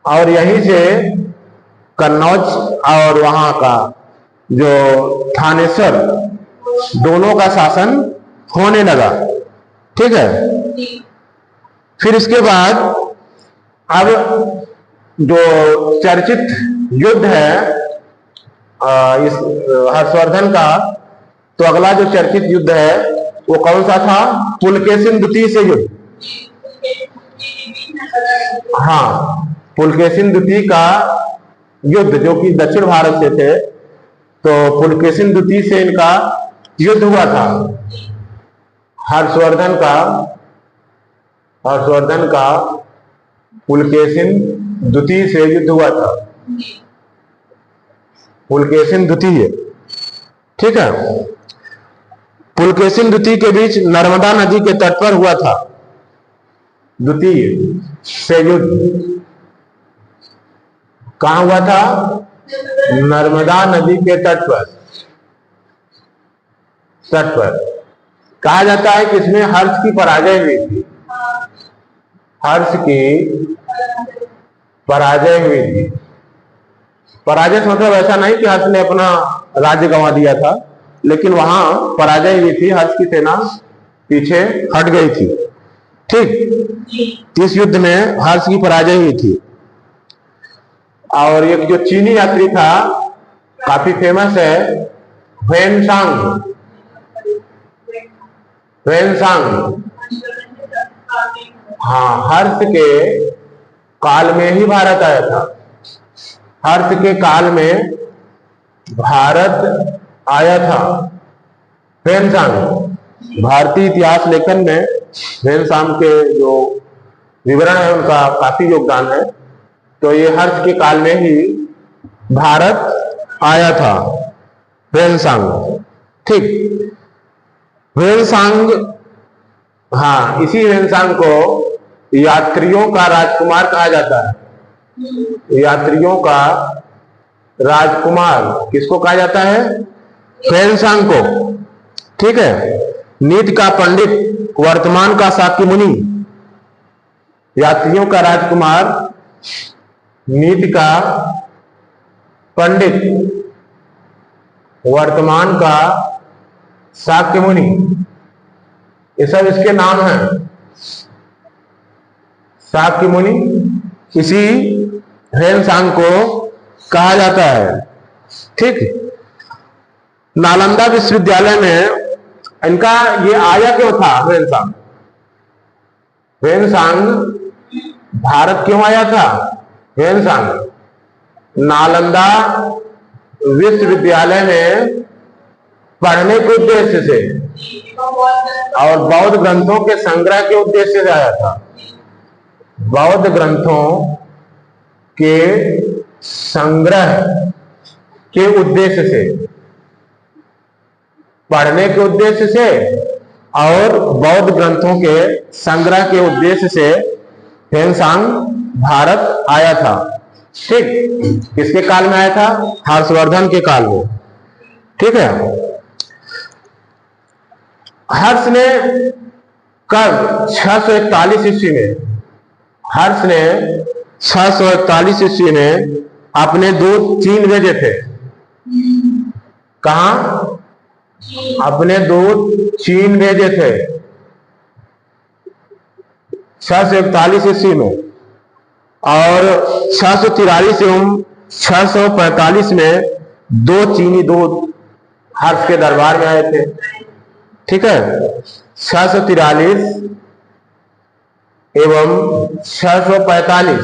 और यहीं से कन्नौज और वहां का जो थानेश्वर दोनों का शासन होने लगा, ठीक है। फिर इसके बाद अब जो चर्चित युद्ध है इस हर्षवर्धन का, तो अगला जो चर्चित युद्ध है वो कौन सा था? पुलकेशिन द्वितीय से युद्ध। हाँ पुलकेशिन द्वितीय का युद्ध, जो कि दक्षिण भारत से थे, तो पुलकेशिन द्वितीय से इनका युद्ध हुआ था। हर्षवर्धन का पुलकेशिन द्वितीय से युद्ध हुआ था। पुलकेशिन द्वितीय, ठीक है। पुलकेशिन द्वितीय के बीच नर्मदा नदी के तट पर हुआ था द्वितीय से युद्ध। कहां हुआ था? नर्मदा नदी के तट पर। कहा जाता है कि इसमें हर्ष की पराजय हुई थी। हर्ष की पराजय हुई थी। पराजय से मतलब ऐसा नहीं कि हर्ष ने अपना राज्य गंवा दिया था, लेकिन वहां पराजय हुई थी, हर्ष की सेना पीछे हट गई थी। ठीक, इस युद्ध में हर्ष की पराजय हुई थी। और एक जो चीनी यात्री था, काफी फेमस है, ह्वेनसांग। हाँ, हर्ष के काल में ही भारत आया था। हर्ष के काल में भारत आया था ह्वेनसांग। भारतीय इतिहास लेखन में ह्वेनसांग के जो विवरण है उनका काफी योगदान है। तो ये हर्ष के काल में ही भारत आया था ह्वेनसांग। ठीक, ह्वेनसांग, हाँ, इसी ह्वेनसांग को यात्रियों का राजकुमार कहा जाता है। यात्रियों का राजकुमार किसको कहा जाता है? ह्वेनसांग को। ठीक है। नीति का पंडित, वर्तमान का शाक्य मुनि। यात्रियों का राजकुमार, नीति का पंडित, वर्तमान का शाक्य मुनि, ये सब इसके नाम हैं। शाक्य मुनि इसी ह्वेनसांग को कहा जाता है। ठीक, नालंदा विश्वविद्यालय में इनका ये आया क्यों था? ह्वेनसांग भारत क्यों आया था? ह्वेनसांग नालंदा विश्वविद्यालय में पढ़ने के उद्देश्य से और बौद्ध ग्रंथों के संग्रह के उद्देश्य से आया था। बौद्ध ग्रंथों के संग्रह के उद्देश्य से, पढ़ने के उद्देश्य से और बौद्ध ग्रंथों के संग्रह के उद्देश्य से ह्वेनसांग भारत आया था। ठीक, किसके काल में आया था? हर्षवर्धन के काल में। ठीक है। हर्ष ने कब? 641 ईस्वी में। हर्ष ने 641 ईस्वी में अपने दूत चीन भेजे थे। कहां? अपने दूत चीन भेजे थे 641 ईस्वी में। और 643 एवं 645 में 2 चीनी दूत हर्ष के दरबार में आए थे। ठीक है। 643 एवं 645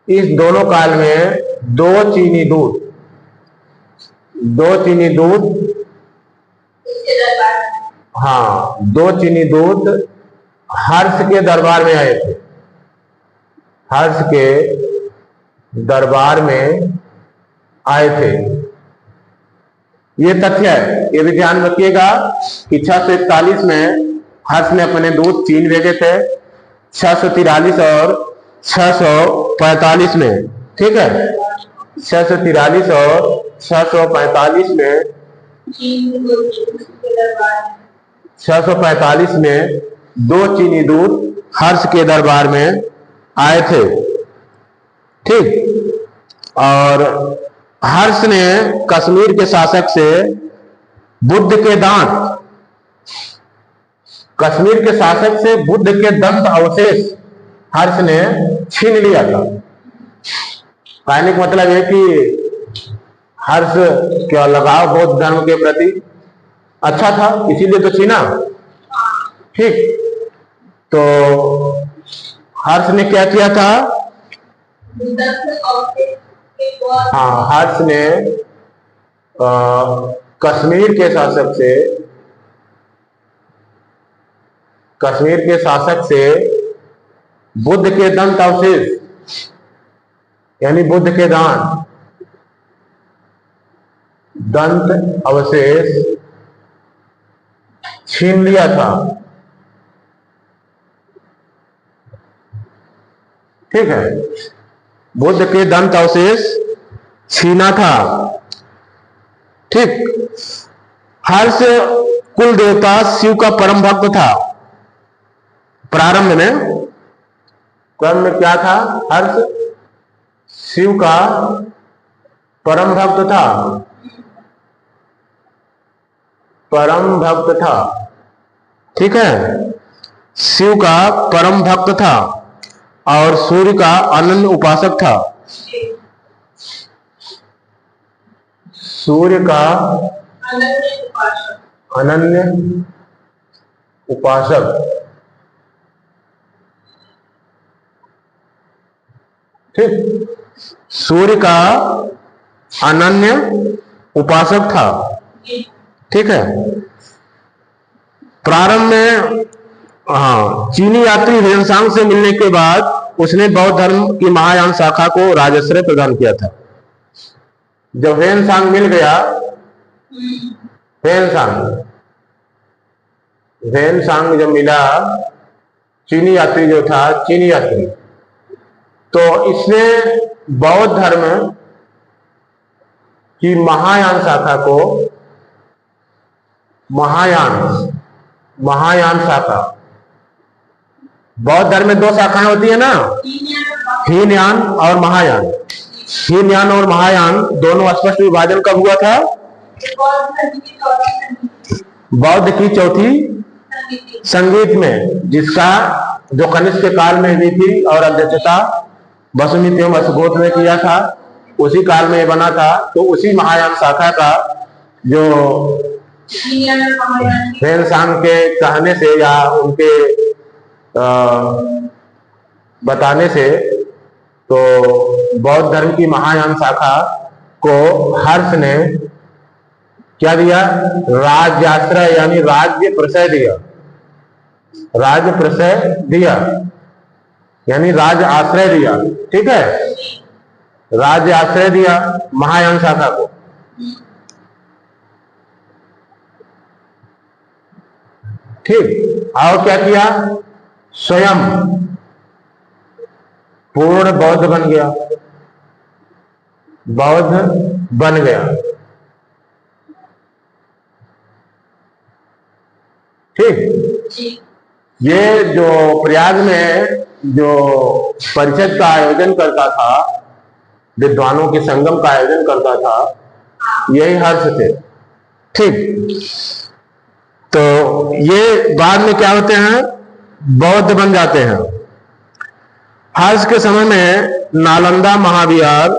इस दोनों काल में 2 चीनी दूत, हाँ, 2 चीनी दूत हर्ष के दरबार में आए थे। हर्ष के दरबार में आए थे। ये तथ्य है, ये भी ध्यान रखिएगा कि 641 में हर्ष ने अपने दूत चीन भेजे थे, 643 और 645 में। ठीक है। 643 और 645 में 645 में 2 चीनी दूत हर्ष के दरबार में आए थे। ठीक। और हर्ष ने कश्मीर के शासक से बुद्ध के दांत, कश्मीर के शासक से बुद्ध के दंत अवशेष हर्ष ने छीन लिया था। कहने का मतलब है कि हर्ष का लगाव बौद्ध धर्म के प्रति अच्छा था, इसीलिए तो छीना। ठीक। तो हर्ष ने क्या किया था? हाँ, हर्ष ने कश्मीर के शासक से बुद्ध के दंत अवशेष यानी बुद्ध के दंत अवशेष छीन लिया था। ठीक है, बुद्ध के दंत अवशेष छीना था। ठीक। हर्ष कुल देवता शिव का परम भक्त था। प्रारंभ में क्या था? हर्ष शिव का परम भक्त था। ठीक है, शिव का परम भक्त था और सूर्य का अनन्य उपासक था। सूर्य का अनन्य उपासक। ठीक, सूर्य का अनन्य उपासक था। ठीक है। प्रारंभ में चीनी यात्री ह्वेनसांग से मिलने के बाद उसने बौद्ध धर्म की महायान शाखा को राजाश्रय प्रदान किया था। जब ह्वेनसांग मिल गया, ह्वेनसांग जब मिला, चीनी यात्री, तो इसने बौद्ध धर्म की महायान शाखा को महायान शाखा, बौद्ध धर्म में 2 शाखाएं होती है ना, हीनयान और महायान। हीनयान और महायान दोनों स्पष्ट विभाजन कब हुआ था? बौद्ध की चौथी संगीत में, जिसका जो कनिष्क के काल में हुई थी और अध्यक्षता वसुमित एवं अशुघोष ने किया था, उसी काल में बना था। तो उसी महायान शाखा का जो ह्वेनसांग के कहने से या उनके बताने से, तो बौद्ध धर्म की महायान शाखा को हर्ष ने क्या दिया? राज्याश्रय यानी राज्य प्रशय दिया, यानी राज आश्रय दिया। ठीक है, राज्य आश्रय दिया महायान शाखा को। ठीक। और क्या किया? स्वयं पूर्ण बौद्ध बन गया। ठीक। ये जो प्रयाग में जो परिषद का आयोजन करता था, विद्वानों के संगम का आयोजन करता था, यही हर्ष थे। ठीक। तो ये बाद में क्या होते हैं? बौद्ध बन जाते हैं। हर्ष के समय में नालंदा महाविहार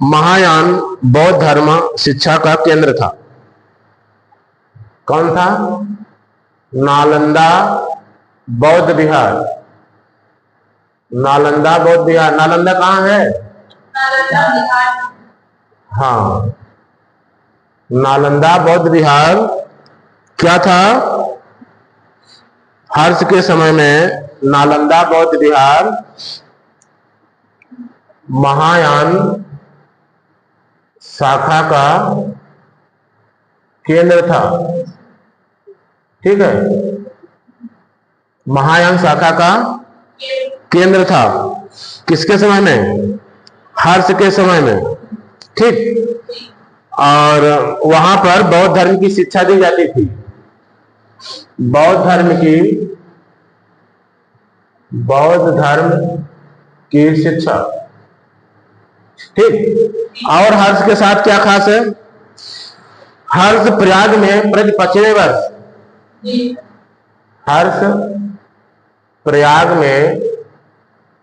महायान बौद्ध धर्म शिक्षा का केंद्र था। कौन था? नालंदा बौद्ध विहार। नालंदा बौद्ध विहार। नालंदा कहाँ है? हाँ, नालंदा बौद्ध विहार क्या था? हर्ष के समय में नालंदा बौद्ध विहार महायान शाखा का केंद्र था। ठीक है, महायान शाखा का केंद्र था। किसके समय में? हर्ष के समय में। ठीक। और वहां पर बौद्ध धर्म की शिक्षा दी जाती थी। बौद्ध धर्म की शिक्षा। ठीक। और हर्ष के साथ क्या खास है? हर्ष प्रयाग में प्रति 5वें वर्ष, हर्ष प्रयाग में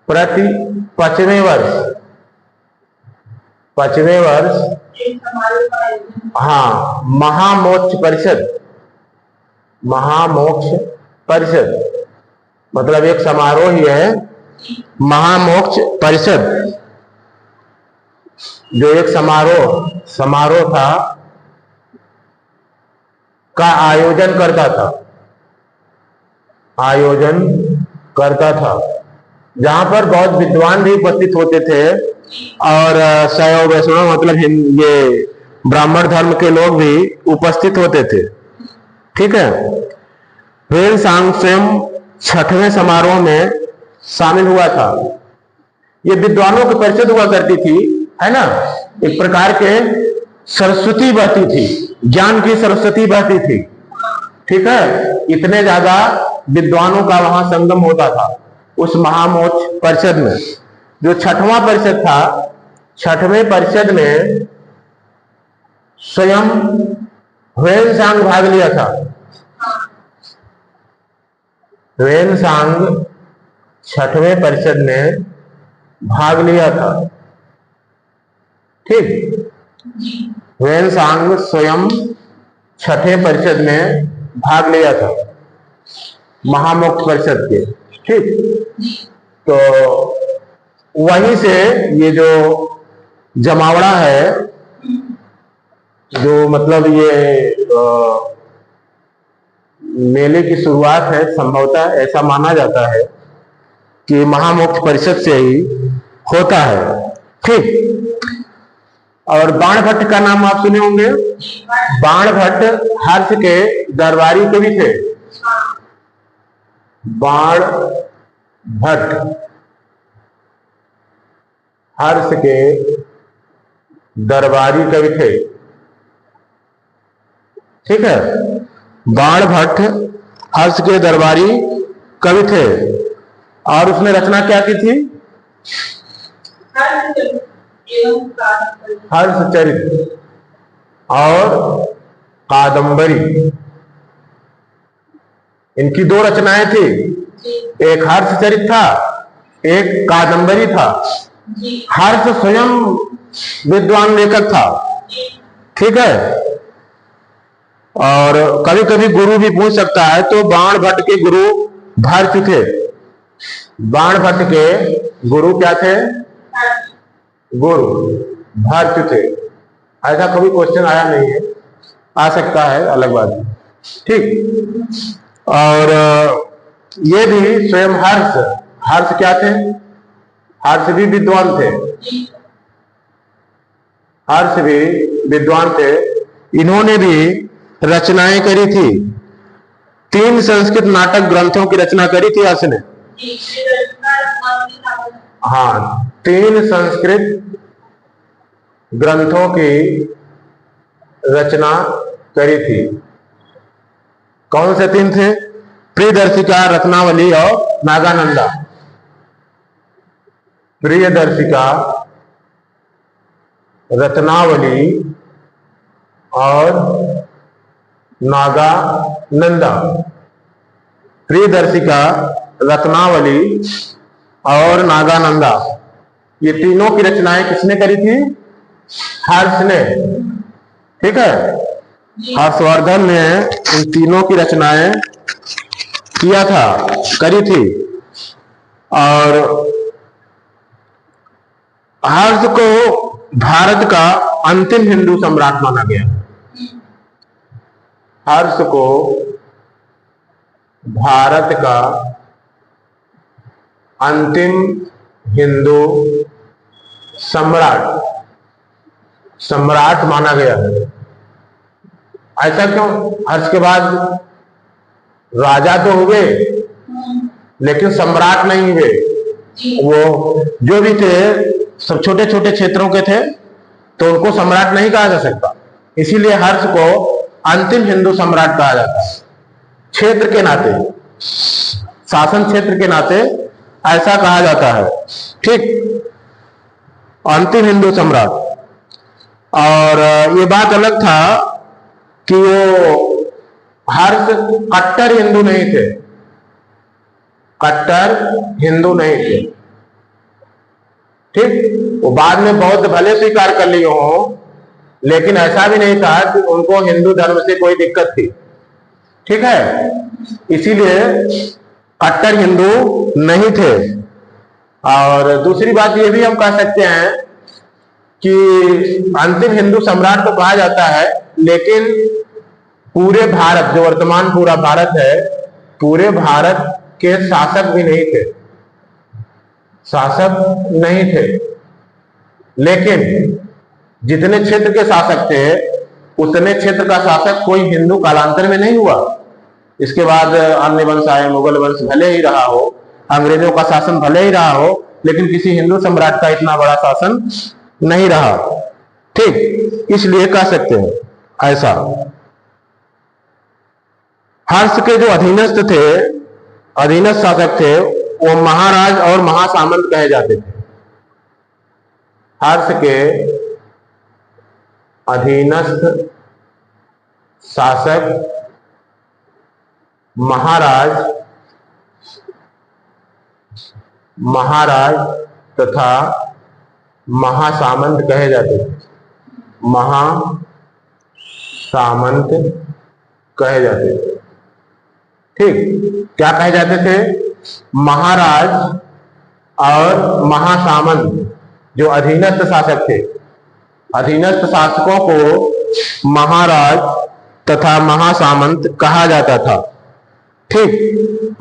प्रति 5वें वर्ष हाँ, महामोक्ष परिषद, मतलब एक समारोह ही है महामोक्ष परिषद, जो एक समारोह था का आयोजन करता था, जहां पर बहुत विद्वान भी उपस्थित होते थे और शैव वैष्णव मतलब ये ब्राह्मण धर्म के लोग भी उपस्थित होते थे। ठीक है। ह्वेनसांग स्वयं 6वें समारोह में शामिल हुआ था। ये विद्वानों की परिषद हुआ करती थी, है ना, एक प्रकार के सरस्वती बहती थी, ज्ञान की सरस्वती बहती थी। ठीक है। इतने ज्यादा विद्वानों का वहां संगम होता था उस महामोक्ष परिषद में। जो 6वां परिषद था, 6वें परिषद में स्वयं ह्वेनसांग भाग लिया था। ह्वेनसांग 6वें परिषद में भाग लिया था। ठीक। ह्वेनसांग स्वयं 6वें परिषद में भाग लिया था महामोक्ष परिषद के। ठीक। तो वहीं से ये जो जमावड़ा है, जो मतलब ये मेले की शुरुआत है, संभवतः ऐसा माना जाता है कि महामोक्ष परिषद से ही होता है। ठीक। और बाणभट्ट का नाम आप सुने होंगे। बाणभट्ट हर्ष के दरबारी कवि थे। बाणभट्ट हर्ष के दरबारी कवि थे। ठीक है। बाणभट्ट हर्ष के दरबारी कवि थे और उसने रचना क्या की थी? हर्षचरित और कादंबरी, इनकी 2 रचनाएं थी। एक हर्षचरित था, एक कादंबरी था। हर्ष स्वयं विद्वान लेखक था। ठीक है। और कभी कभी गुरु भी पूछ सकता है, तो बाणभट्ट के गुरु भर्तृ थे। बाणभट्ट के गुरु क्या थे? गुरु भर्तृ थे। ऐसा कभी क्वेश्चन आया नहीं है, आ सकता है, अलग बात है। ठीक। और ये भी स्वयं हर्ष क्या थे? हर्ष भी विद्वान थे। हर्ष भी विद्वान थे। इन्होंने भी रचनाएं करी थी। 3 संस्कृत नाटक ग्रंथों की रचना करी थी हर्ष ने। हाँ, 3 संस्कृत ग्रंथों की रचना करी थी। कौन से 3 थे? प्रियदर्शिका, रत्नावली और नागानंदा। प्रियदर्शिका, रत्नावली और नागानंदा। प्रियदर्शिका, रत्नावली और नागानंदा, ये तीनों की रचनाएं किसने करी थी? हर्ष ने। ठीक है। हर्षवर्धन ने इन तीनों की रचनाएं किया था, करी थी। और हर्ष को भारत का अंतिम हिंदू सम्राट माना गया। हर्ष को भारत का अंतिम हिंदू सम्राट माना गया है। ऐसा क्यों? हर्ष के बाद राजा तो हुए, लेकिन सम्राट नहीं हुए। वो जो भी थे सब छोटे छोटे क्षेत्रों के थे, तो उनको सम्राट नहीं कहा जा सकता। इसीलिए हर्ष को अंतिम हिंदू सम्राट कहा जाता है। क्षेत्र के नाते, शासन क्षेत्र के नाते ऐसा कहा जाता है। ठीक। अंतिम हिंदू सम्राट। और ये बात अलग था कि वो हर्ष कट्टर हिंदू नहीं थे। कट्टर हिंदू नहीं थे। ठीक। वो बाद में बौद्ध भले स्वीकार कर लिए हो, लेकिन ऐसा भी नहीं था कि उनको हिंदू धर्म से कोई दिक्कत थी। ठीक है, इसीलिए कट्टर हिंदू नहीं थे। और दूसरी बात ये भी हम कह सकते हैं कि अंतिम हिंदू सम्राट तो कहा जाता है, लेकिन पूरे भारत, जो वर्तमान पूरा भारत है, पूरे भारत के शासक भी नहीं थे, शासक नहीं थे। लेकिन जितने क्षेत्र के शासक थे, उतने क्षेत्र का शासक कोई हिंदू कालांतर में नहीं हुआ। इसके बाद अन्य वंश आए, मुगल वंश भले ही रहा हो, अंग्रेजों का शासन भले ही रहा हो, लेकिन किसी हिंदू सम्राट का इतना बड़ा शासन नहीं रहा। ठीक, इसलिए कह सकते हैं ऐसा। हर्ष के जो अधीनस्थ थे, अधीनस्थ शासक थे, वो महाराज और महासामंत कहे जाते थे। हर्ष के अधीनस्थ शासक महाराज तथा महासामंत कहे जाते थे। महासामंत कहे जाते थे। ठीक, क्या कहे जाते थे? महाराज और महासामंत, जो अधीनस्थ शासक थे, अधीनस्थ शासकों को महाराज तथा महासामंत कहा जाता था। ठीक,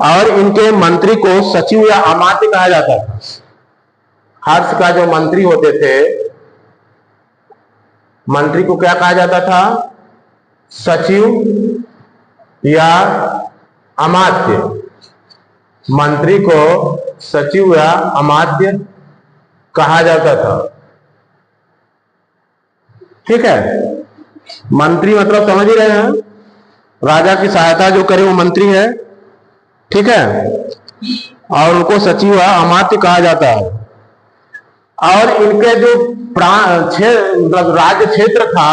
और इनके मंत्री को सचिव या अमात्य कहा जाता था। हर्ष का जो मंत्री होते थे, मंत्री को क्या कहा जाता था? सचिव या अमात्य। मंत्री को सचिव या अमात्य कहा जाता था। ठीक है, मंत्री मतलब समझ ही रहे हैं, राजा की सहायता जो करे वो मंत्री है। ठीक है, और उनको सचिव या अमात्य कहा जाता है। और इनके जो राज्य क्षेत्र था,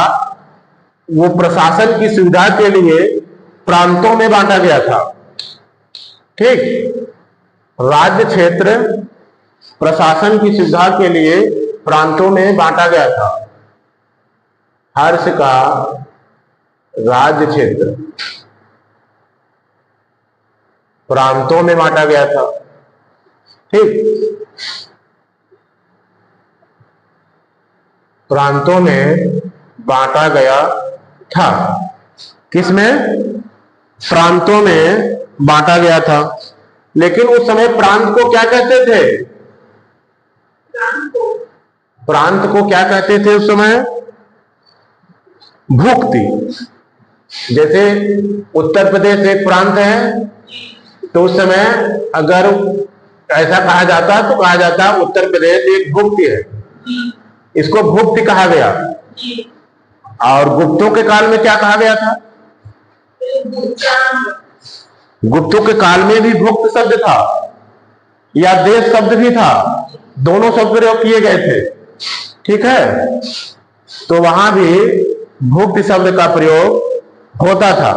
वो प्रशासन की सुविधा के लिए प्रांतों में बांटा गया था। ठीक, राज्य क्षेत्र प्रशासन की सुविधा के लिए प्रांतों में बांटा गया था। हर्ष का राज्य क्षेत्र प्रांतों में बांटा गया था। ठीक, प्रांतों में बांटा गया था। किसमें? प्रांतों में बांटा गया था। लेकिन उस समय प्रांत को क्या कहते थे? प्रांत को क्या कहते थे उस समय? भुक्ति। जैसे उत्तर प्रदेश एक प्रांत है, तो उस समय अगर ऐसा कहा जाता तो कहा जाता उत्तर प्रदेश एक भुक्ति है, इसको भुक्ति कहा गया। और गुप्तों के काल में क्या कहा गया था? गुप्तों के काल में भी भुक्त शब्द था या देश शब्द भी था, दोनों शब्द प्रयोग किए गए थे। ठीक है, तो वहां भी भुक्त शब्द का प्रयोग होता था।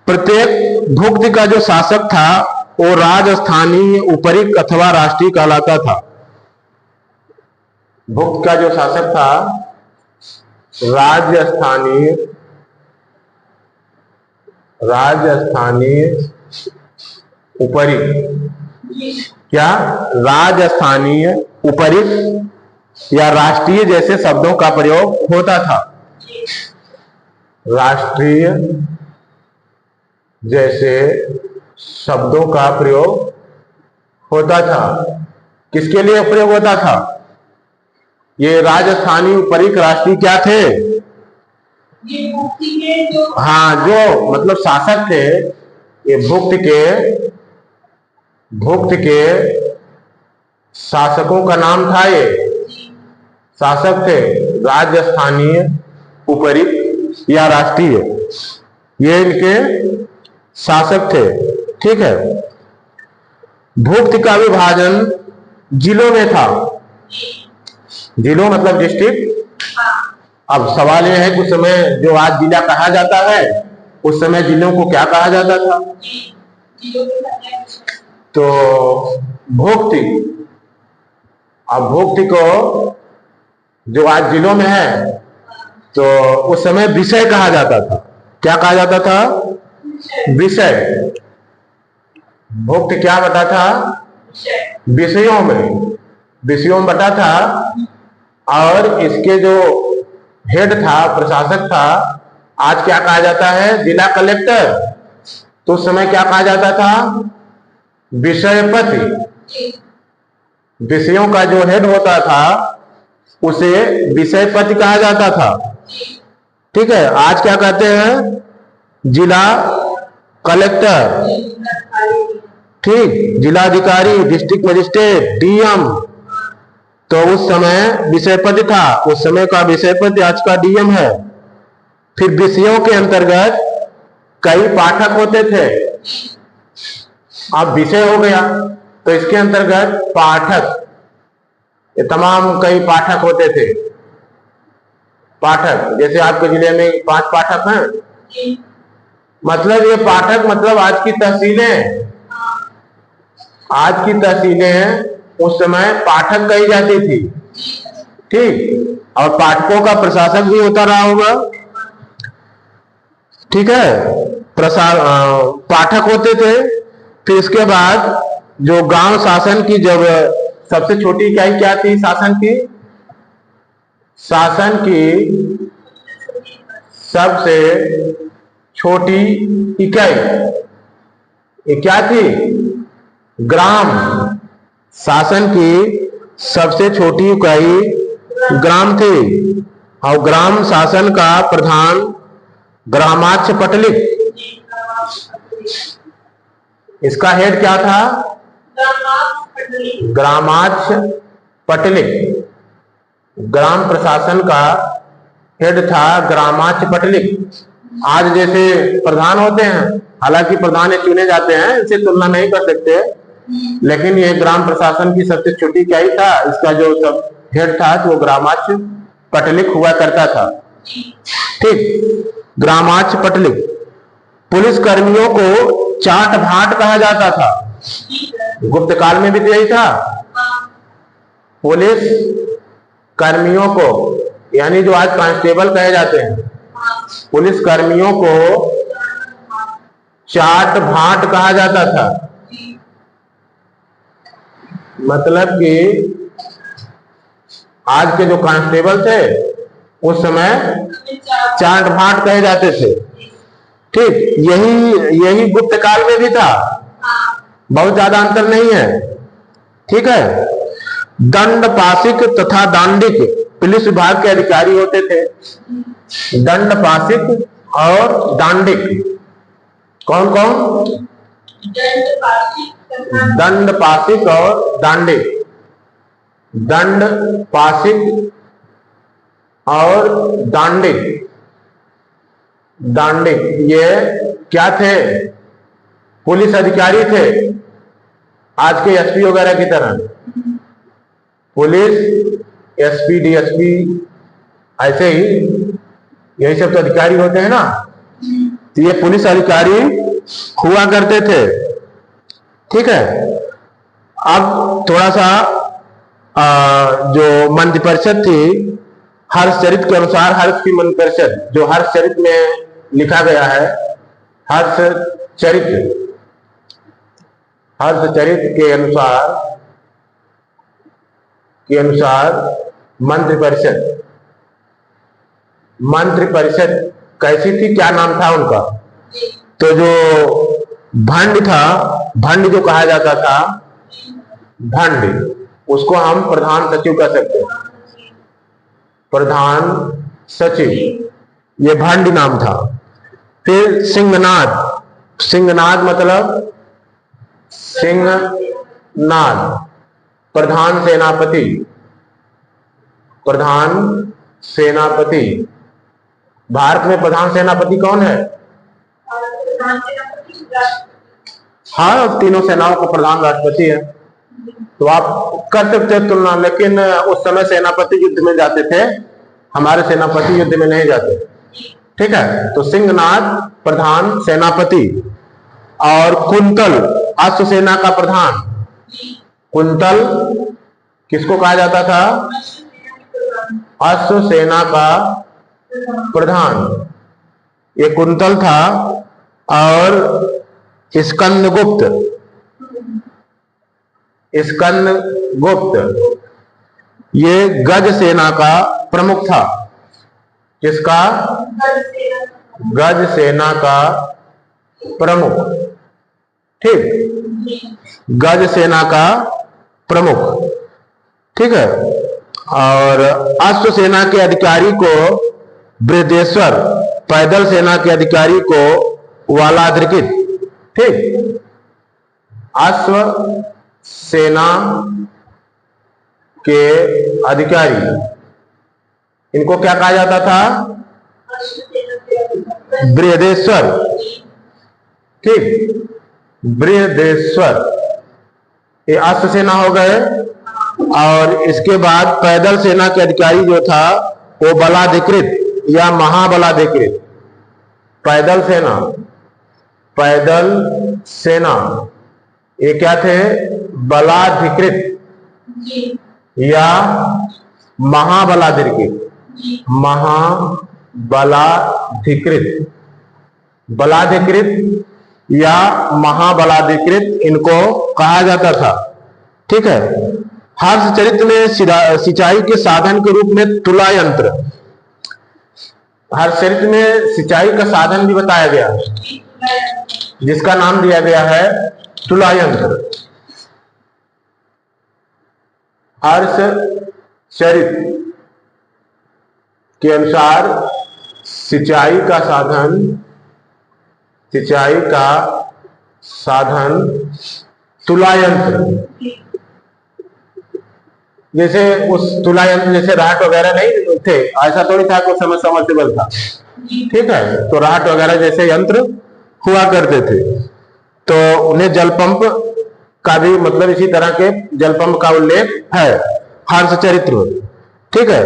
प्रत्येक भुक्त का जो शासक था वो राजस्थानीय, उपरिक अथवा राष्ट्रीय कहलाता था। भुक्त का जो शासक था राजस्थानीय उपरिक, क्या? राजस्थानीय, उपरिक या राष्ट्रीय जैसे शब्दों का प्रयोग होता था। राष्ट्रीय जैसे शब्दों का प्रयोग होता था। किसके लिए प्रयोग होता था? ये राजस्थानी, उपरिक, राष्ट्रीय क्या थे? ये भुक्ति के जो, हाँ, जो मतलब शासक थे, ये भुक्त के शासकों का नाम था। ये शासक थे राजस्थानीय, उपरिक या राष्ट्रीय, ये इनके शासक थे। ठीक है, भुक्त का विभाजन जिलों में था। जिलों मतलब डिस्ट्रिक्ट। अब सवाल यह है कि उस समय जो आज जिला कहा जाता है, उस समय जिलों को क्या कहा जाता था? तो भुक्ति। अब भुक्ति को जो आज जिलों में है, तो उस समय विषय कहा जाता था। क्या कहा जाता था? विषय। भुक्त क्या बता था? विषयों में बता था। और इसके जो हेड था, प्रशासक था, आज क्या कहा जाता है? जिला कलेक्टर। तो उस समय क्या कहा जाता था? विषयपति। विषयों का जो हेड होता था उसे विषयपति कहा जाता था। ठीक है, आज क्या कहते हैं? जिला कलेक्टर। ठीक, जिलाधिकारी, डिस्ट्रिक्ट मजिस्ट्रेट, डीएम। तो उस समय विषयपति था, उस समय का विषयपति आज का डीएम है। फिर विषयों के अंतर्गत कई पाठक होते थे। अब विषय हो गया तो इसके अंतर्गत पाठक, ये तमाम कई पाठक होते थे। पाठक जैसे आपके जिले में 5 पाठक हैं, मतलब ये पाठक मतलब आज की तहसीलें। आज की तहसीलें उस समय पाठक कही जाती थी। ठीक, और पाठकों का प्रशासक भी होता रहा होगा। ठीक है, पाठक होते थे। फिर इसके बाद जो गांव शासन की जब सबसे छोटी इकाई क्या थी? शासन की सबसे छोटी इकाई ये क्या थी? ग्राम। शासन की सबसे छोटी इकाई ग्राम थी। और ग्राम शासन का प्रधान ग्रामाध्यक्ष पटलिक। इसका हेड क्या था? ग्रामाध्यक्ष पटलिक। ग्राम प्रशासन का हेड था ग्रामाध्यक्ष पटलिक। आज जैसे प्रधान होते हैं, हालांकि प्रधान ये चुने जाते हैं, इनसे तुलना नहीं कर सकते, लेकिन ये ग्राम प्रशासन की सबसे छोटी इकाई था। इसका जो सब हेड था तो वो ग्रामाध्यक्ष पटलिक हुआ करता था। ठीक, ग्रामाध्यक्ष पटलिक। पुलिस कर्मियों को चाट भाट कहा जाता था। गुप्त काल में भी तो यही था। पुलिस कर्मियों को, यानी जो आज कांस्टेबल कहे जाते हैं, पुलिस कर्मियों को चाट भाट कहा जाता था। मतलब कि आज के जो कांस्टेबल थे उस समय चाट भाट कहे जाते थे। ठीक, यही गुप्त काल में भी था, बहुत ज्यादा अंतर नहीं है। ठीक है, दंड पाशिक तथा दांडिक पुलिस विभाग के अधिकारी होते थे। दंड पाशिक और दांडिक कौन कौन? दंड पाशिक और दांडिक। दंड पाशिक और दांडिक। दांडिक ये क्या थे? पुलिस अधिकारी थे, आज के एसपी वगैरह की तरह। पुलिस एसपी, डीएसपी, ऐसे ही यही सब तो अधिकारी होते हैं ना। तो ये पुलिस अधिकारी हुआ करते थे। ठीक है, अब थोड़ा सा जो मंत्रिपरिषद थी, हर्षचरित के अनुसार, हर्ष की मंत्रिपरिषद जो हर्षचरित में लिखा गया है, हर्षचरित के अनुसार मंत्रिपरिषद कैसी थी, क्या नाम था उनका? तो जो भंड था, भंड जो कहा जाता था, भंड, उसको हम प्रधान सचिव कह सकते हैं। प्रधान सचिव, ये भंड नाम था। फिर सिंहनाद। सिंहनाद मतलब सिंहनाद, प्रधान सेनापति। प्रधान सेनापति। भारत में प्रधान सेनापति कौन है? हाँ, तीनों सेनाओं को प्रधान राष्ट्रपति है। तो आप कर सकते हैं तुलना, लेकिन उस समय सेनापति युद्ध में जाते थे, हमारे सेनापति युद्ध में नहीं जाते। ठीक है, तो सिंहनाद प्रधान सेनापति। और कुंतल अश्व सेना का प्रधान। कुंतल किसको कहा जाता था? अश्व सेना का प्रधान। ये कुंतल था और स्कंदगुप्त। स्कंदगुप्त ये गज सेना का प्रमुख था। किसका? गज सेना का प्रमुख। ठीक, गज सेना का प्रमुख। ठीक है। और अश्व सेना के अधिकारी को बृहदेश्वर, पैदल सेना के अधिकारी को वालाधिकृत। ठीक, अश्व सेना के अधिकारी, इनको क्या कहा जाता था? बृहदेश्वर। ठीक, बृहदेश्वर ये अश्व सेना हो गए। और इसके बाद पैदल सेना के अधिकारी जो था वो बलाधिकृत या महाबलाधिकृत। पैदल सेना ये क्या थे? बलाधिकृत या महाबलाधिकृत। बलाधिकृत या महाबलाधिकृत इनको कहा जाता था। ठीक है। हर्षचरित्र में सिंचाई के साधन के रूप में तुला यंत्र, हर्षचरित्र में सिंचाई का साधन भी बताया गया है, जिसका नाम दिया गया है तुला यंत्र। हर्षचरित्र के अनुसार सिंचाई का साधन तुला यंत्र। जैसे उस तुला यंत्र जैसे राहट वगैरह नहीं थे, ऐसा थोड़ी था कि उस समय समर्सिबल था। ठीक है, तो राहट वगैरह जैसे यंत्र हुआ करते थे, तो उन्हें जल पंप का भी मतलब इसी तरह के जल पंप का उल्लेख है हर्षचरित्र। ठीक है।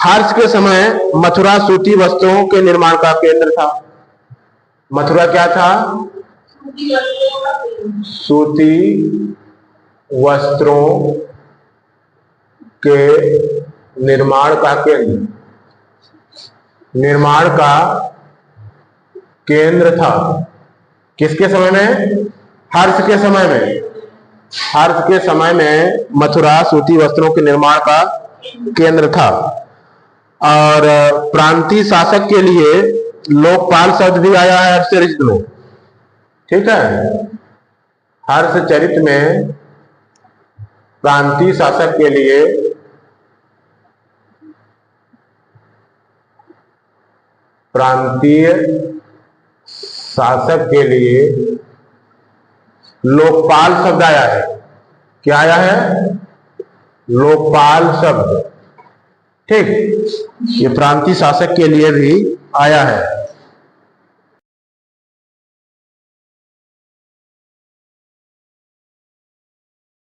हर्ष के समय मथुरा सूती वस्त्रों के निर्माण का केंद्र था। मथुरा क्या था? सूती वस्त्रों के निर्माण का केंद्र था। किसके समय में? हर्ष के समय में। हर्ष के समय में मथुरा सूती वस्त्रों के निर्माण का केंद्र था। और प्रांतीय शासक के लिए लोकपाल शब्द भी आया है हर्षचरित्र में। ठीक है, हर्षचरित्र में प्रांतीय शासक के लिए लोकपाल शब्द आया है। क्या आया है? लोकपाल शब्द। ठीक, ये प्रांतीय शासक के लिए भी आया है।